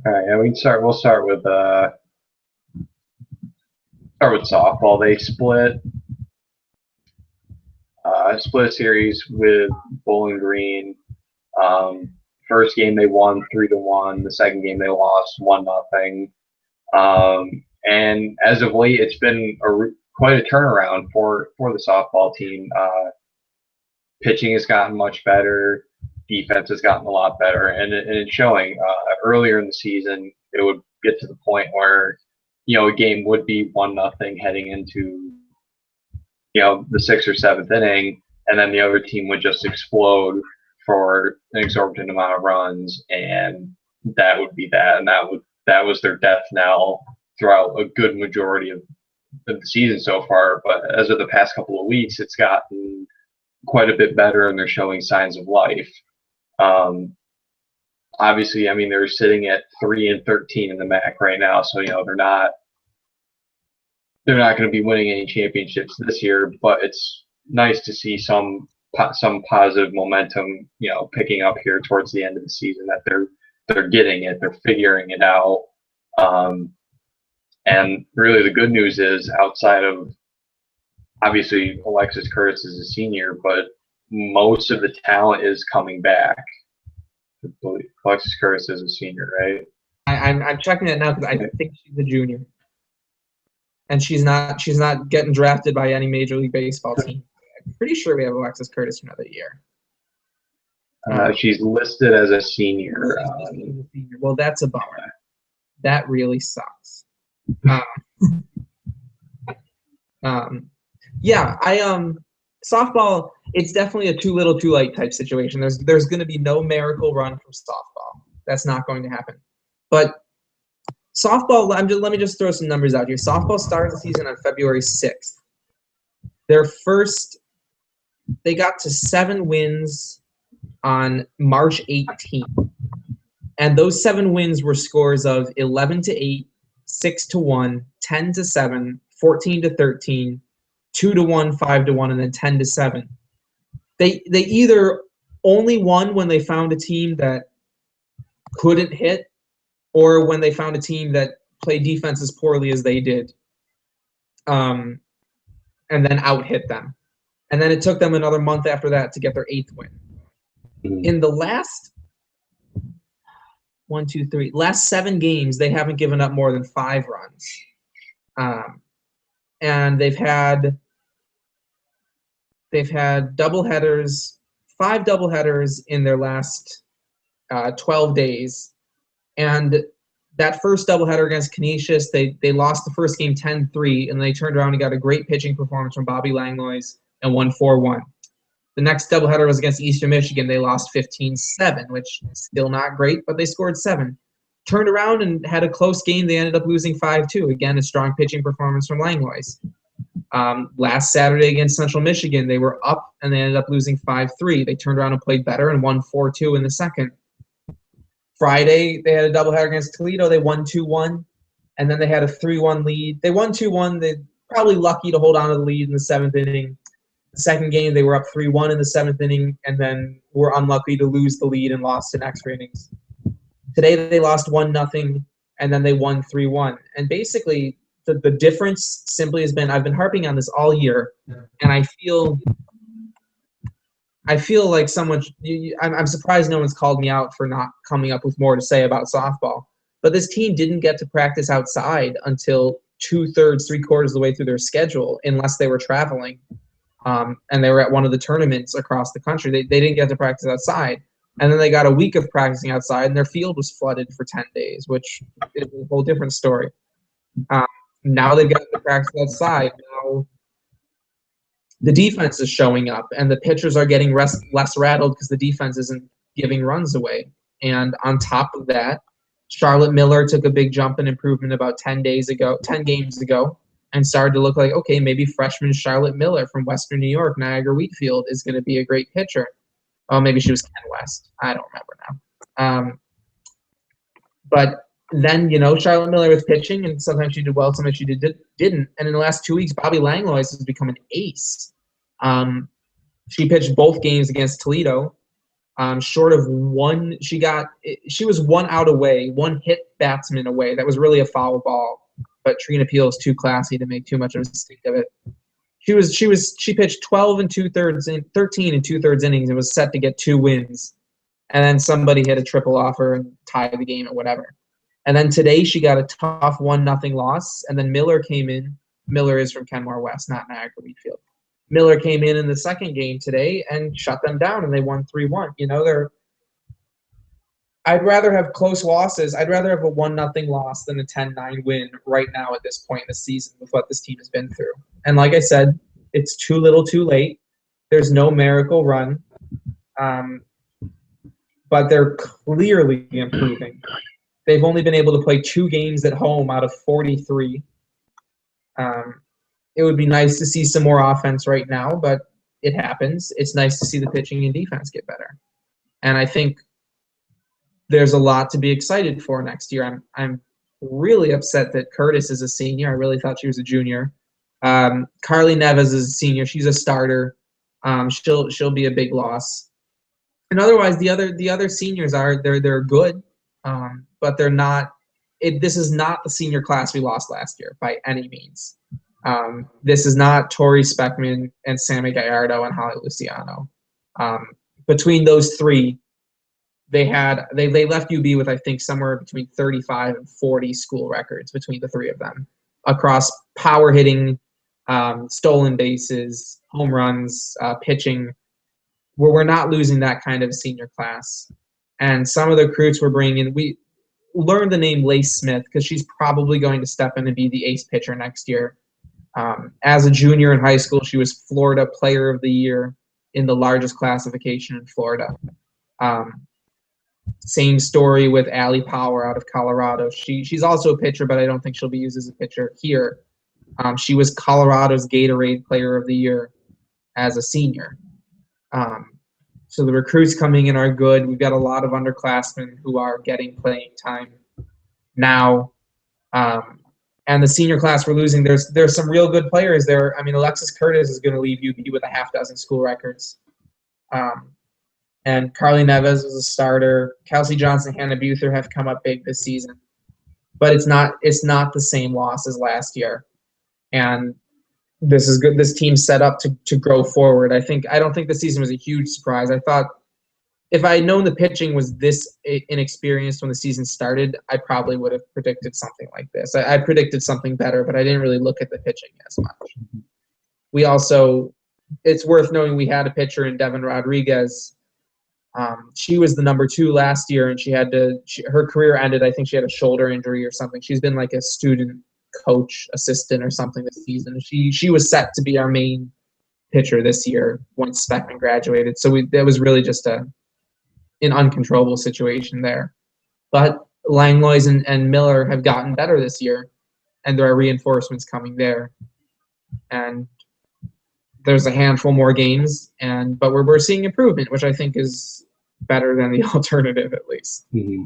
right, yeah, we'll start with softball. They split a series with Bowling Green. First game they won 3-1. The second game they lost 1-0. And as of late, it's been quite a turnaround for the softball team. Pitching has gotten much better. Defense has gotten a lot better, and it's showing. Earlier in the season, it would get to the point where a game would be 1-0 heading into the 6th or 7th inning, and then the other team would just explode for an exorbitant amount of runs, and that would be that, and that was their death knell throughout a good majority of the season so far. But as of the past couple of weeks, it's gotten quite a bit better, and they're showing signs of life. Obviously, I mean, they're sitting at 3-13 in the MAC right now, so they're not going to be winning any championships this year. But it's nice to see some positive momentum, picking up here towards the end of the season. That they're getting it, they're figuring it out. And really, the good news is, outside of obviously Alexis Curtis is a senior, but most of the talent is coming back. Alexis Curtis is a senior, right? I'm checking it now because I think she's a junior, and she's not getting drafted by any Major League Baseball team. I'm pretty sure we have Alexis Curtis for another year. She's listed as a senior. Well, that's a bummer. That really sucks. Yeah, softball, it's definitely a too little too late type situation. There's going to be no miracle run from softball. That's not going to happen. But softball, let me just throw some numbers out here. Softball started the season on February 6th. They got to 7 wins on March 18th. And those 7 wins were scores of 11-8, 6-1, 10-7, 14-13, 2-1, 5-1, and then 10-7. They either only won when they found a team that couldn't hit, or when they found a team that played defense as poorly as they did, and then out-hit them. And then it took them another month after that to get their 8th win. In the last 7 games, they haven't given up more than 5 runs. And they've had doubleheaders, 5 doubleheaders in their last 12 days. And that first doubleheader against Canisius, they lost the first game 10-3, and they turned around and got a great pitching performance from Bobby Langlois and won 4-1. The next doubleheader was against Eastern Michigan. They lost 15-7, which is still not great, but they scored 7. turned around and had a close game. They ended up losing 5-2. Again, a strong pitching performance from Langlois. Last Saturday against Central Michigan, they were up and they ended up losing 5-3. They turned around and played better and won 4-2 in the second. Friday, they had a doubleheader against Toledo. They won 2-1, and then they had a 3-1 lead. They won 2-1. They probably lucky to hold on to the lead in the seventh inning. The second game, they were up 3-1 in the seventh inning, and then were unlucky to lose the lead and lost in extra innings. Today, they lost 1-0, and then they won 3-1. And basically, the difference simply has been, I've been harping on this all year, and I feel like I'm surprised no one's called me out for not coming up with more to say about softball. But this team didn't get to practice outside until 2/3, 3/4 of the way through their schedule, unless they were traveling. And they were at one of the tournaments across the country. They didn't get to practice outside. And then they got a week of practicing outside, and their field was flooded for 10 days, which is a whole different story. Now they've got to practice outside. Now the defense is showing up, and the pitchers are getting less rattled because the defense isn't giving runs away. And on top of that, Charlotte Miller took a big jump in improvement about 10 games ago, and started to look like, okay, maybe freshman Charlotte Miller from Western New York, Niagara Wheatfield, is going to be a great pitcher. Oh, maybe she was Ken West. I don't remember now. But then, Charlotte Miller was pitching, and sometimes she did well, sometimes she didn't. And in the last 2 weeks, Bobby Langlois has become an ace. She pitched both games against Toledo. Short of one, she was 1 out away, one hit batsman away. That was really a foul ball, but Trina Peel is too classy to make too much of a stink of it. She pitched 13 2/3 innings and was set to get 2 wins. And then somebody hit a triple off her and tied the game or whatever. And then today she got a tough 1-0 loss. And then Miller came in. Miller is from Kenmore West, not Niagara Wheatfield. Miller came in the second game today and shut them down, and they won 3-1. I'd rather have close losses. I'd rather have a 1-0 loss than a 10-9 win right now at this point in the season with what this team has been through. And like I said, it's too little too late. There's no miracle run. But they're clearly improving. They've only been able to play 2 games at home out of 43. It would be nice to see some more offense right now, but it happens. It's nice to see the pitching and defense get better. And I think there's a lot to be excited for next year. I'm really upset that Curtis is a senior. I really thought she was a junior. Carly Neves is a senior. She's a starter. She'll be a big loss. And otherwise, the other seniors they're good, but they're not. This is not the senior class we lost last year by any means. This is not Tori Speckman and Sammy Gallardo and Holly Luciano. Between those three, they left UB with, I think, somewhere between 35 and 40 school records between the three of them across power hitting, stolen bases, home runs, pitching. Where we're not losing that kind of senior class. And some of the recruits we're bringing in, we learned the name Lace Smith because she's probably going to step in and be the ace pitcher next year. As a junior in high school, she was Florida Player of the Year in the largest classification in Florida. Same story with Allie Power out of Colorado. She's also a pitcher, but I don't think she'll be used as a pitcher here. She was Colorado's Gatorade Player of the Year as a senior. So the recruits coming in are good. We've got a lot of underclassmen who are getting playing time now. And the senior class we're losing, there's some real good players there. I mean, Alexis Curtis is going to leave UB with a half dozen school records. And Carly Neves was a starter. Kelsey Johnson, Hannah Buther have come up big this season. But it's not the same loss as last year. And this is good. This team's set up to grow forward. I don't think the season was a huge surprise. I thought if I had known the pitching was this inexperienced when the season started, I probably would have predicted something like this. I predicted something better, but I didn't really look at the pitching as much. We also, it's worth knowing we had a pitcher in Devin Rodriguez. She was the number 2 last year, and her career ended. I think she had a shoulder injury or something. She's been like a student coach assistant or something this season. She was set to be our main pitcher this year once Speckman graduated. So that was really just an uncontrollable situation there. But Langlois and Miller have gotten better this year, and there are reinforcements coming there. And there's a handful more games, but we're seeing improvement, which I think is better than the alternative, at least. Mm-hmm.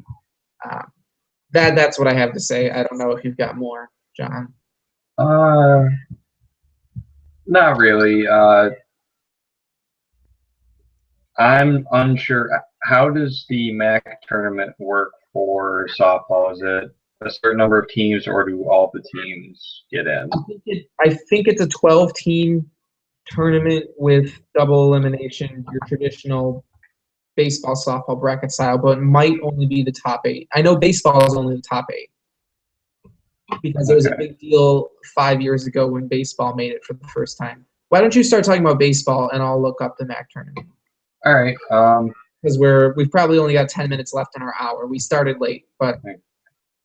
That's what I have to say. I don't know if you've got more, John. Not really. I'm unsure. How does the MAC tournament work for softball? Is it a certain number of teams, or do all the teams get in? I think it's a 12-team tournament with double elimination, your traditional baseball, softball bracket style, but it might only be the top 8. I know baseball is only the top 8 because it was a big deal 5 years ago when baseball made it for the first time. Why don't you start talking about baseball, and I'll look up the MAC tournament. All right. Because we've probably only got 10 minutes left in our hour. We started late, but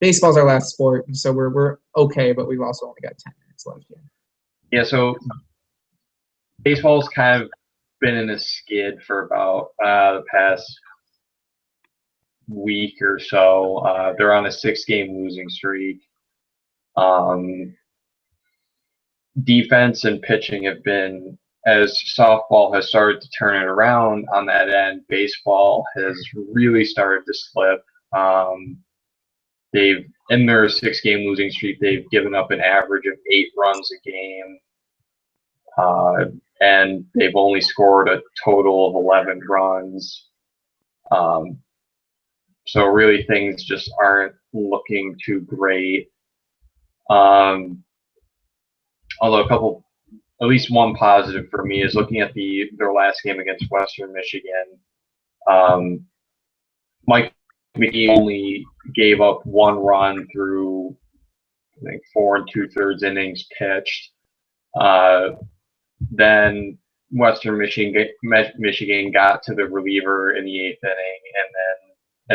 baseball's our last sport, so we're okay, but we've also only got 10 minutes left here. Yeah, so baseball's kind of been in a skid for about the past week or so. They're on a 6-game losing streak. Defense and pitching have been, as softball has started to turn it around on that end, baseball has really started to slip. They've, in their 6-game losing streak, they've given up an average of 8 runs a game. And they've only scored a total of 11 runs. So really things just aren't looking too great. Although at least one positive for me is looking at their last game against Western Michigan. Mike McGee only gave up 1 run through, I think, 4 2/3 innings pitched. Then Western Michigan got to the reliever in the 8th inning, and then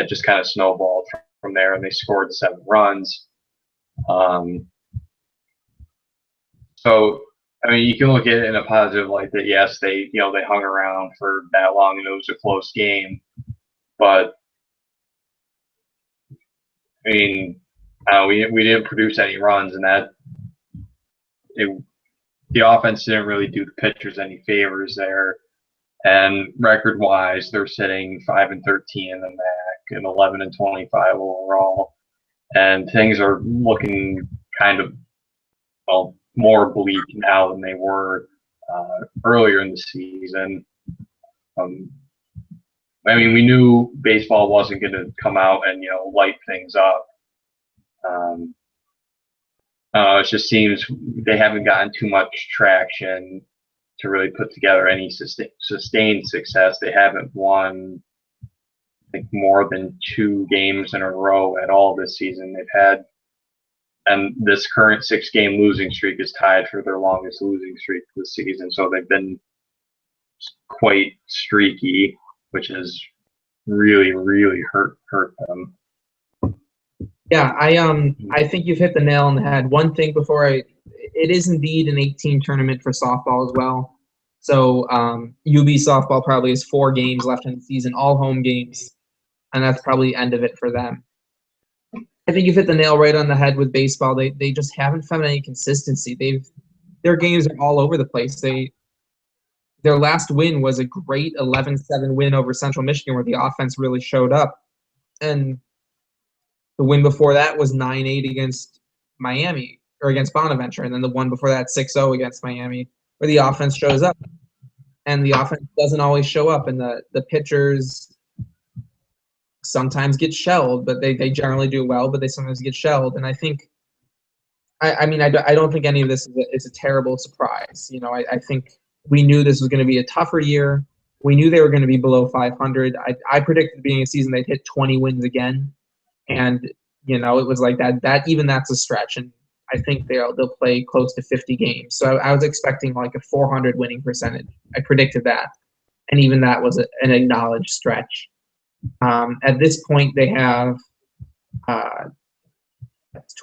it just kind of snowballed from there, and they scored 7 runs. So, I mean, you can look at it in a positive light that yes, they hung around for that long and it was a close game, but I mean, we didn't produce any runs, and the offense didn't really do the pitchers any favors there. And record-wise, they're sitting 5-13 in the MAC and 11-25 overall, and things are looking kind of more bleak now than they were earlier in the season. I mean, we knew baseball wasn't going to come out and light things up. It just seems they haven't gotten too much traction to really put together any sustained success. They haven't won, I think, more than 2 games in a row at all this season. And this current 6-game losing streak is tied for their longest losing streak this season. So they've been quite streaky, which has really, really hurt them. Yeah, I think you've hit the nail on the head. One thing it is indeed an 8-team tournament for softball as well. So UB softball probably has 4 games left in the season, all home games, and that's probably the end of it for them. I think you've hit the nail right on the head with baseball. They just haven't found any consistency. Their games are all over the place. Their last win was a great 11-7 win over Central Michigan, where the offense really showed up, and the win before that was 9-8 against Miami, or against Bonaventure, and then the one before that 6-0 against Miami, where the offense shows up, and the offense doesn't always show up, and the pitchers sometimes get shelled, but they generally do well, but they sometimes get shelled. And I think, I don't think any of this is a terrible surprise. I think we knew this was going to be a tougher year. We knew they were going to be below 500. I predicted at the beginning of the season they'd hit 20 wins again, and it was like that. Even that's a stretch, and I think they'll play close to 50 games. So I was expecting like a 400 winning percentage. I predicted that, and even that was an acknowledged stretch. At this point, they have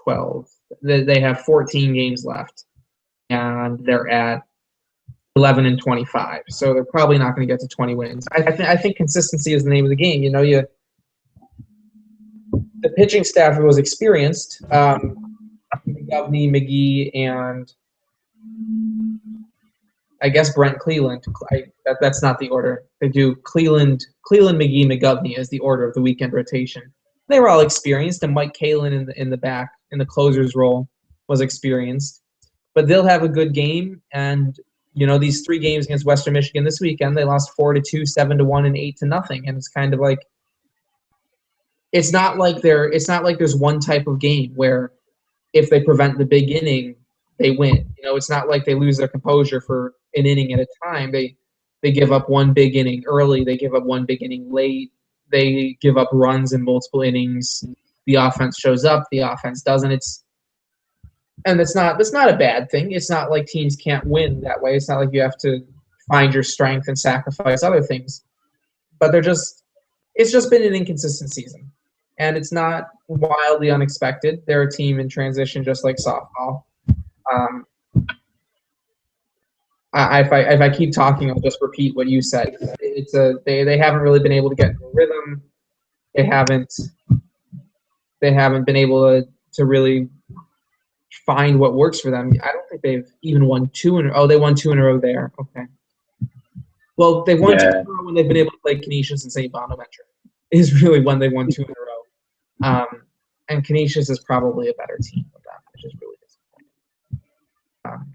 12. They have 14 games left, and they're at 11-25. So they're probably not going to get to 20 wins. I think consistency is the name of the game. the pitching staff was experienced. McGovney, McGee, and I guess Brent Cleveland. That's not the order. They do Cleveland, McGee, McGovney as the order of the weekend rotation. They were all experienced, and Mike Kalen in the back in the closer's role was experienced. But they'll have a good game, and these 3 games against Western Michigan this weekend, they lost 4-2, 7-1, and 8-0, and it's kind of like it's not like there's one type of game where if they prevent the big inning, they win. It's not like they lose their composure for an inning at a time. They give up one big inning early. They give up one big inning late. They give up runs in multiple innings. The offense shows up. The offense doesn't. That's not a bad thing. It's not like teams can't win that way. It's not like you have to find your strength and sacrifice other things. But it's just been an inconsistent season. And it's not wildly unexpected. They're a team in transition just like softball. If I keep talking, I'll just repeat what you said. They haven't really been able to get into a rhythm. They haven't been able to really find what works for them. I don't think they've even won 2 in a row. Oh, they won 2 in a row there. Okay. Well, they won 2 in a row when they've been able to play Canisius and St. Bonaventure. Is really when they won 2 in a row. And Canisius is probably a better team than them, which is really disappointing.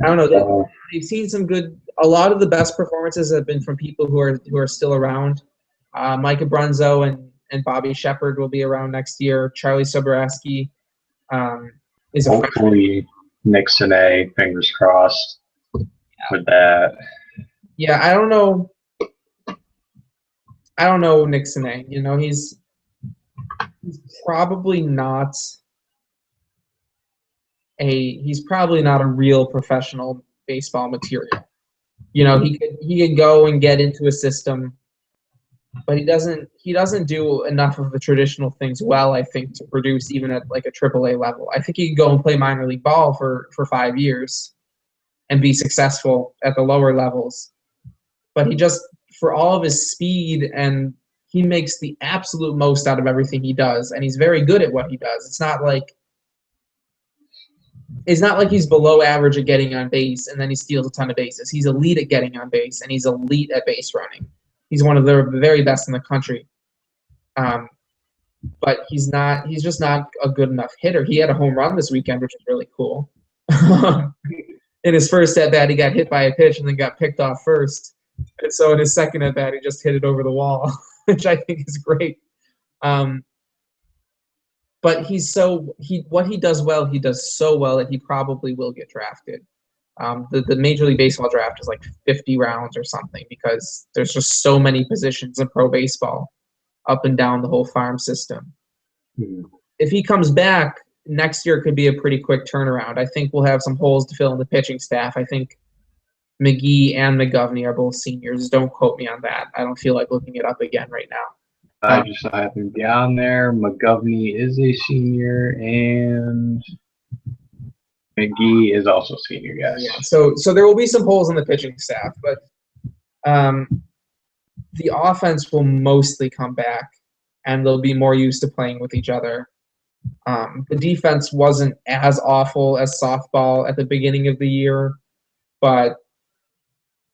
I don't know. They've seen some good. A lot of the best performances have been from people who are still around. Micah Brunzo and Bobby Shepard will be around next year. Charlie Soboraski is a hopefully Nick Sine, fingers crossed with that. Yeah, I don't know Nick Sine. He's probably not a real professional baseball material. He could go and get into a system, but he doesn't do enough of the traditional things well, I think, to produce even at like a AAA level. I think he could go and play minor league ball for 5 years and be successful at the lower levels. But he just, for all of his speed, and he makes the absolute most out of everything he does, and he's very good at what he does. It's not like he's below average at getting on base and then he steals a ton of bases. He's elite at getting on base, and he's elite at base running. He's one of the very best in the country. But he's just not a good enough hitter. He had a home run this weekend, which was really cool. In his first at-bat, he got hit by a pitch and then got picked off first. And so in his second at-bat, he just hit it over the wall, which I think is great. But what he does well, he does so well that he probably will get drafted. The Major League Baseball draft is like 50 rounds or something because there's just so many positions in pro baseball up and down the whole farm system. Mm-hmm. If he comes back, next year could be a pretty quick turnaround. I think we'll have some holes to fill in the pitching staff. I think McGee and McGovney are both seniors. Don't quote me on that. I don't feel like looking it up again right now. I just happened to be on there. McGovney is a senior, and McGee is also senior, yes. Yeah, so there will be some holes in the pitching staff, but the offense will mostly come back, and they'll be more used to playing with each other. The defense wasn't as awful as softball at the beginning of the year, but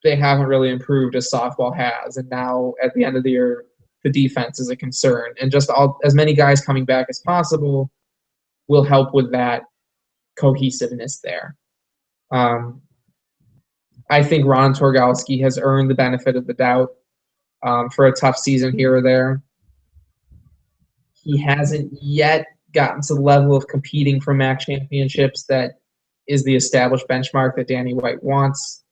they haven't really improved as softball has, and now at the end of the year, the defense is a concern. And just as many guys coming back as possible will help with that cohesiveness there. I think Ron Torgalski has earned the benefit of the doubt for a tough season here or there. He hasn't yet gotten to the level of competing for MAC championships that is the established benchmark that Danny White wants.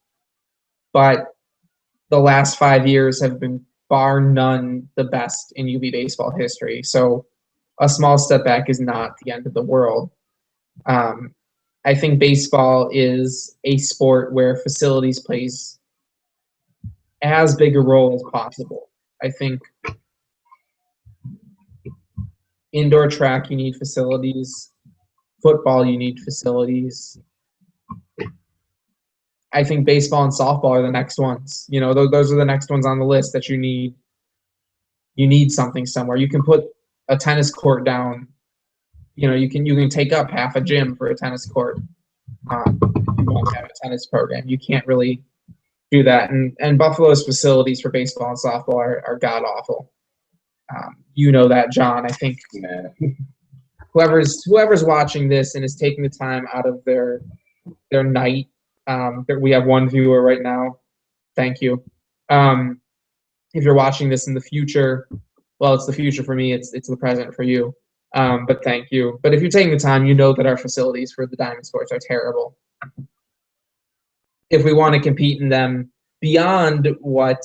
But the last 5 years have been, bar none, the best in UB baseball history. So a small step back is not the end of the world. I think baseball is a sport where facilities plays as big a role as possible. I think indoor track, you need facilities. Football, you need facilities. I think baseball and softball are the next ones. Those are the next ones on the list that you need you need something somewhere. You can put a tennis court down. You can take up half a gym for a tennis court. You won't have a tennis program. You can't really do that. And Buffalo's facilities for baseball and softball are god awful. You know that, John. I think whoever's watching this and is taking the time out of their night. We have one viewer right now. Thank you. If you're watching this in the future, well, it's the future for me. It's the present for you. But thank you. But if you're taking the time, you know that our facilities for the Diamond Sports are terrible. If we want to compete in them beyond what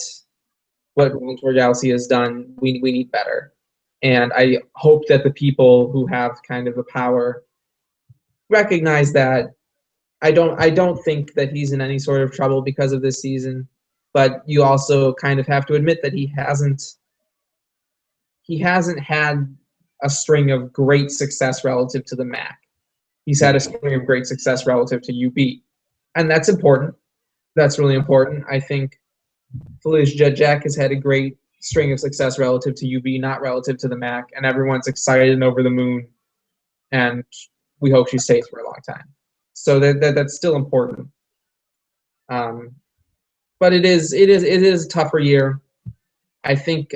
Williamsburg Galaxy has done, we need better. And I hope that the people who have kind of the power recognize that. I don't think that he's in any sort of trouble because of this season, but you also kind of have to admit that he hasn't had a string of great success relative to the MAC. He's had a string of great success relative to UB. And that's important. That's really important. I think Felicia Jack has had a great string of success relative to UB, not relative to the MAC, and everyone's excited and over the moon, and we hope she stays for a long time. So that's still important. But it is a tougher year. I think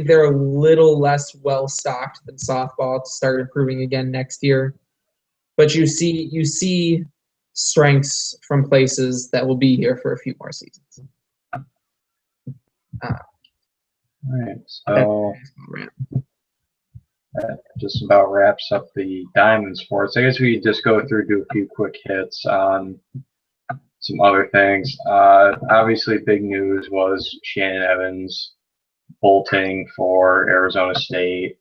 they're a little less well stocked than softball to start improving again next year. But you see strengths from places that will be here for a few more seasons. All right, so that just about wraps up the Diamond Sports. I guess we could just go through, do a few quick hits on some other things. Obviously, big news was Shannon Evans bolting for Arizona State.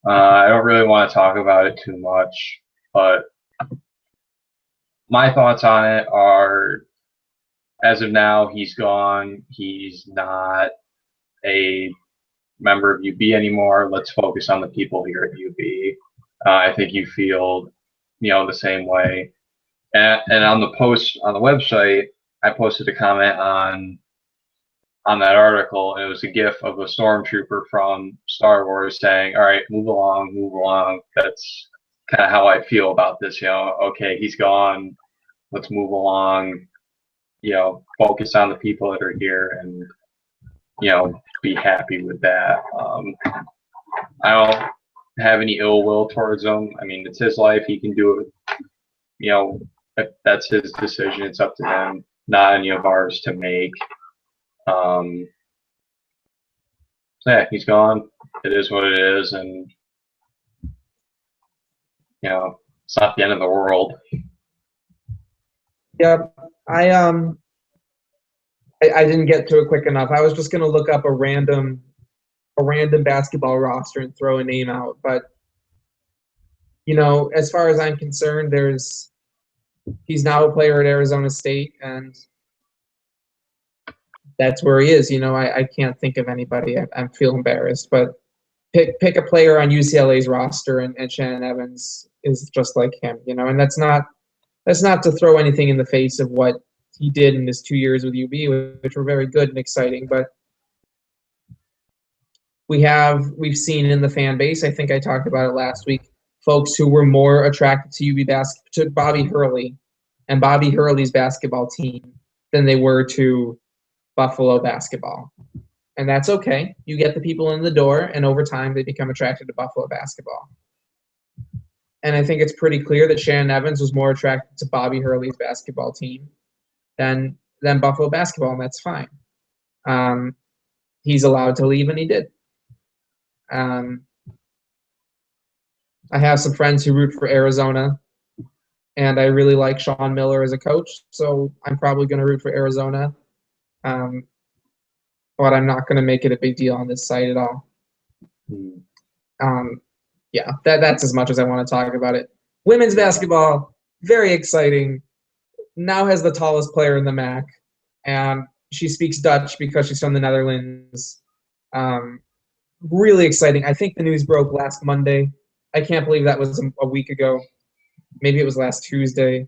I don't really want to talk about it too much, but my thoughts on it are, as of now, he's gone. He's not a member of UB anymore. Let's focus on the people here at UB. I think you feel, the same way. And on the post on the website, I posted a comment on that article, and it was a GIF of a stormtrooper from Star Wars saying, "All right, move along, move along." That's kind of how I feel about this. Okay, he's gone. Let's move along. Focus on the people that are here, and be happy with that. I don't have any ill will towards him. I mean, it's his life. He can do it. If that's his decision. It's up to him, not any of ours to make. Yeah, he's gone. It is what it is, and it's not the end of the world. Yep, I didn't get to it quick enough. I was just gonna look up a random basketball roster and throw a name out, but as far as I'm concerned, he's now a player at Arizona State, and that's where he is. I can't think of anybody. I feel embarrassed, but pick a player on UCLA's roster, and Shannon Evans is just like him. And that's not to throw anything in the face of what he did in his 2 years with UB, which were very good and exciting. But we've seen in the fan base, I think I talked about it last week, folks who were more attracted to Bobby Hurley and Bobby Hurley's basketball team than they were to Buffalo basketball. And that's okay. You get the people in the door, and over time they become attracted to Buffalo basketball. And I think it's pretty clear that Shannon Evans was more attracted to Bobby Hurley's basketball team than Buffalo basketball, and that's fine. He's allowed to leave, and he did. I have some friends who root for Arizona, and I really like Sean Miller as a coach, so I'm probably going to root for Arizona. But I'm not going to make it a big deal on this site at all. Yeah, that's as much as I want to talk about it. Women's basketball, very exciting. Now has the tallest player in the MAC, and she speaks Dutch because she's from the Netherlands. Really exciting. I think the news broke last Monday. I can't believe that was a week ago. Maybe it was last Tuesday.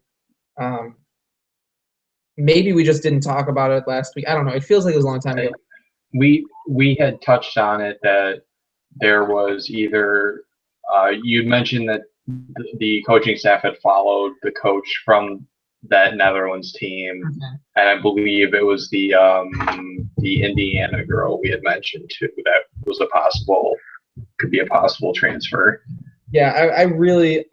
Maybe we just didn't talk about it last week. I don't know. It feels like it was a long time ago. We had touched on it that there was either you'd mentioned that the coaching staff had followed the coach from that Netherlands team, and I believe it was the Indiana girl we had mentioned too. That was could be a possible transfer. Yeah, I really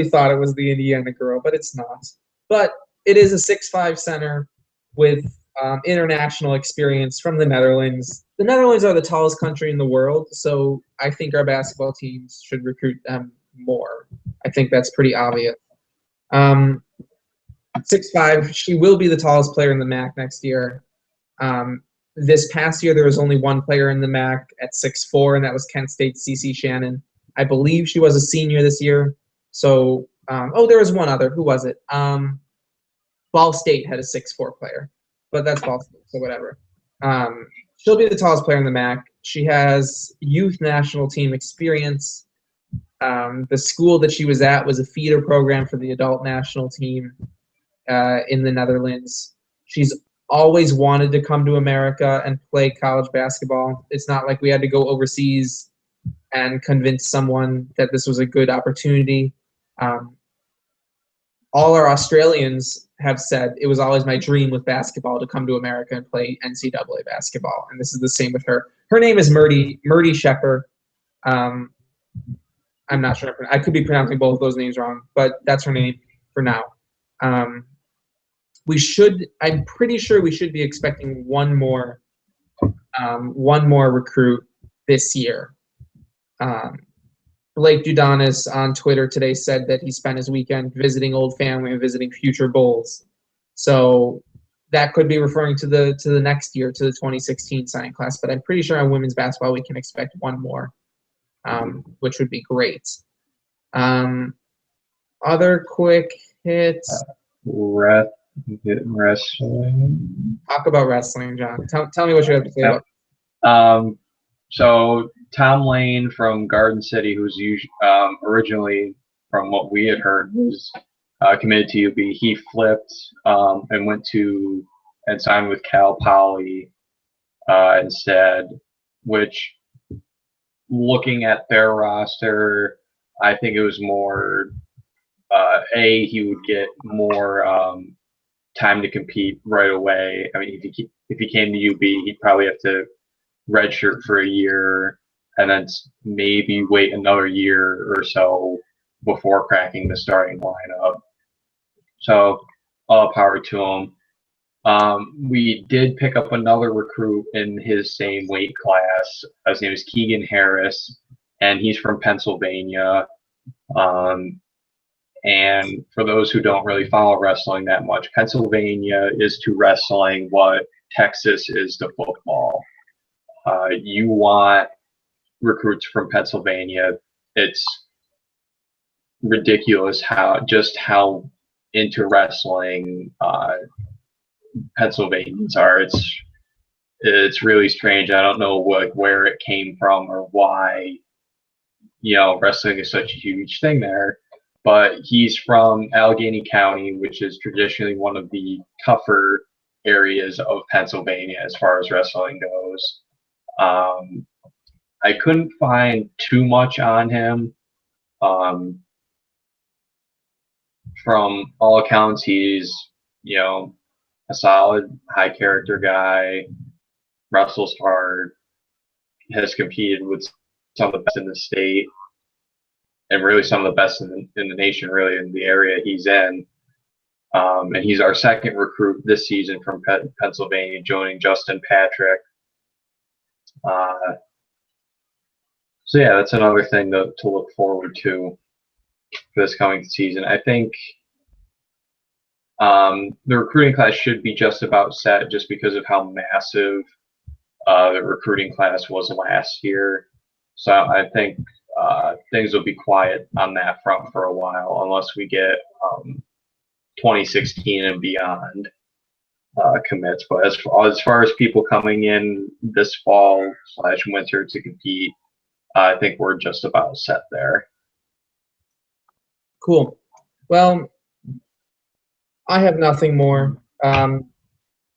thought it was the Indiana girl, but it's not. But it is a 6'5" center with international experience from the Netherlands. The Netherlands are the tallest country in the world, so I think our basketball teams should recruit them more. I think that's pretty obvious. 6'5", she will be the tallest player in the MAC next year. This past year, there was only one player in the MAC at 6'4", and that was Kent State's CeCe Shannon. I believe she was a senior this year. So, there was one other. Who was it? Ball State had a 6'4" player, but that's Ball State, so whatever. She'll be the tallest player in the MAC. She has youth national team experience. The school that she was at was a feeder program for the adult national team in the Netherlands. She's always wanted to come to America and play college basketball. It's not like we had to go overseas and convince someone that this was a good opportunity. All our Australians have said it was always my dream with basketball to come to America and play NCAA basketball, and this is the same with her. Her name is Murdy Shepard. I'm not sure. I could be pronouncing both of those names wrong, but that's her name for now. I'm pretty sure we should be expecting one more recruit this year. Blake Dudonis on Twitter today said that he spent his weekend visiting old family and visiting future Bulls. So that could be referring to the next year, to the 2016 signing class. But I'm pretty sure on women's basketball we can expect one more, which would be great. Other quick hits. Wrestling. Talk about wrestling, John. Tell me what you have to say about. So Tom Lane from Garden City, who's originally, from what we had heard, was committed to UB. He flipped and went to and signed with Cal Poly instead, which, looking at their roster, I think it was more he would get more time to compete right away. I mean, if he came to UB, he'd probably have to redshirt for a year and then maybe wait another year or so before cracking the starting lineup. So all power to him. We did pick up another recruit in his same weight class. His name is Keegan Harris, and he's from Pennsylvania. And for those who don't really follow wrestling that much, Pennsylvania is to wrestling what Texas is to football. You want recruits from Pennsylvania. It's ridiculous how into wrestling Pennsylvanians are. It's really strange. I don't know where it came from or why wrestling is such a huge thing there. But he's from Allegheny County, which is traditionally one of the tougher areas of Pennsylvania as far as wrestling goes. I couldn't find too much on him. From all accounts, he's a solid, high character guy, wrestles hard, has competed with some of the best in the state, and really some of the best in the nation, really, in the area he's in. And he's our second recruit this season from Pennsylvania, joining Justin Patrick. So yeah, that's another thing to look forward to for this coming season. I think the recruiting class should be just about set, just because of how massive the recruiting class was last year. So I think things will be quiet on that front for a while, unless we get 2016 and beyond commits. But as far as people coming in this fall/winter to compete, I think we're just about set there. Cool. Well, I have nothing more.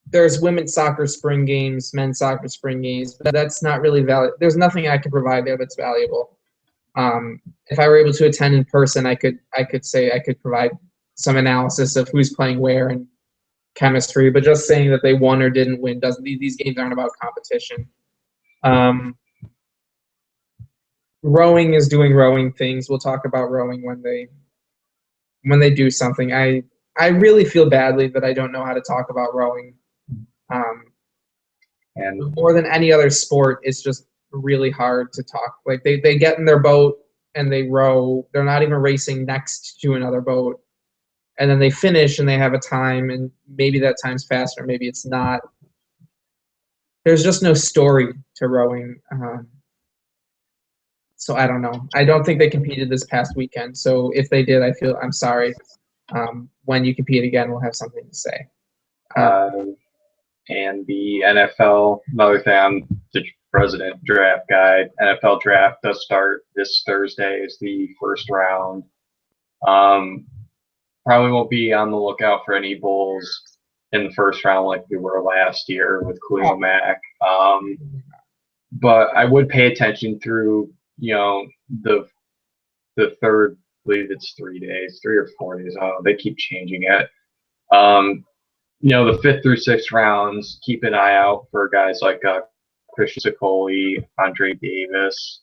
there's women's soccer spring games, men's soccer spring games, but that's not really valid. There's nothing I can provide there that's valuable. If I were able to attend in person, I could say I could provide some analysis of who's playing where and chemistry. But just saying that they won or didn't win doesn't. These games aren't about competition. Rowing is doing rowing things. We'll talk about rowing when they do something. I really feel badly that I don't know how to talk about rowing. And more than any other sport, it's just really hard to talk. Like they get in their boat and they row. They're not even racing next to another boat. And then they finish and they have a time, and maybe that time's faster, maybe it's not. There's just no story to rowing. So I don't know. I don't think they competed this past weekend. So if they did, I'm sorry. When you compete again, we'll have something to say. And the NFL, another thing, I'm the president draft guide. NFL draft does start this Thursday. Is the first round. Probably won't be on the lookout for any Bulls in the first round like we were last year with Khalil Mack. But I would pay attention through, the third, I believe it's 3 days, 3 or 4 days. They keep changing it. The 5th through 6th rounds, keep an eye out for guys like Christian Sicoli, Andre Davis,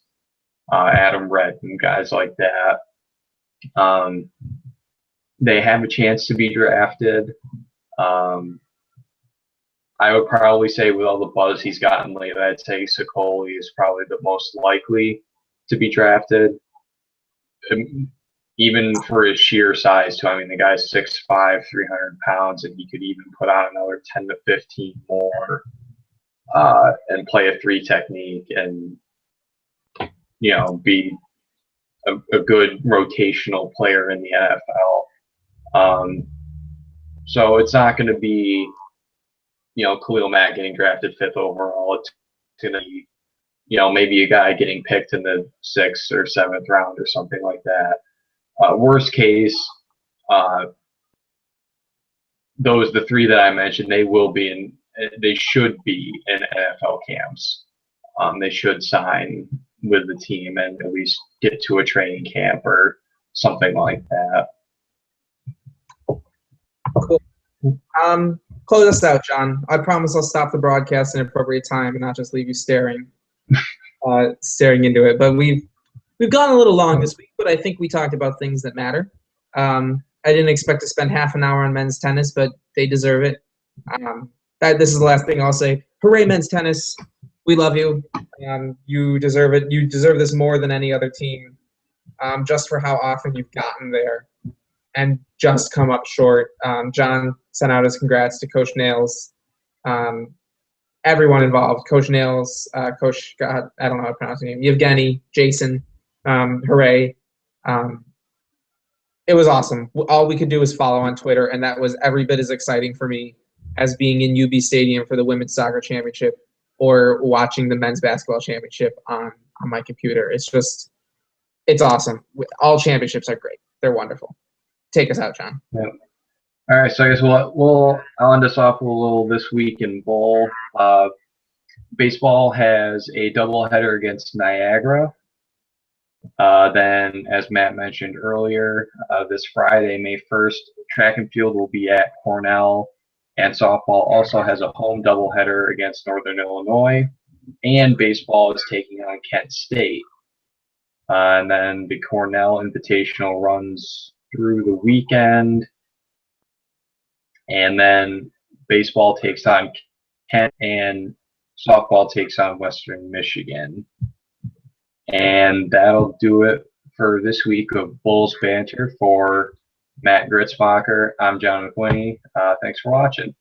Adam Redden, guys like that. They have a chance to be drafted. I would probably say with all the buzz he's gotten lately, I'd say Sicoli is probably the most likely to be drafted. Even for his sheer size, too. I mean, the guy's 6'5", 300 pounds, and he could even put on another 10 to 15 more and play a 3 technique and, be a good rotational player in the NFL. So it's not going to be, Khalil Mack getting drafted 5th overall. It's going to be, maybe a guy getting picked in the 6th or 7th round or something like that. Worst case, the 3 that I mentioned, they should be in NFL camps. They should sign with the team and at least get to a training camp or something like that. Cool. Close us out, John. I promise I'll stop the broadcast in an appropriate time and not just leave you staring into it. But we've gone a little long this week, but I think we talked about things that matter. I didn't expect to spend half an hour on men's tennis, but they deserve it. This is the last thing I'll say. Hooray, men's tennis. We love you. You deserve it. You deserve this more than any other team, just for how often you've gotten there and just come up short. John sent out his congrats to Coach Nails, everyone involved, Coach Nails, Coach, God, I don't know how to pronounce his name, Yevgeny, Jason, hooray. It was awesome. All we could do was follow on Twitter, and that was every bit as exciting for me as being in UB Stadium for the Women's Soccer Championship or watching the Men's Basketball Championship on my computer. It's awesome. All championships are great. They're wonderful. Take us out, John. Yeah. All right, so I guess I'll end us off with a little This Week in Bowl. Baseball has a doubleheader against Niagara. Then, as Matt mentioned earlier, this Friday, May 1st, track and field will be at Cornell, and softball also has a home doubleheader against Northern Illinois, and baseball is taking on Kent State. And then the Cornell Invitational runs through the weekend, and then baseball takes on Kent and softball takes on Western Michigan. And that'll do it for this week of Bulls Banter. For Matt Gritzbacher, I'm John McWinney. Thanks for watching.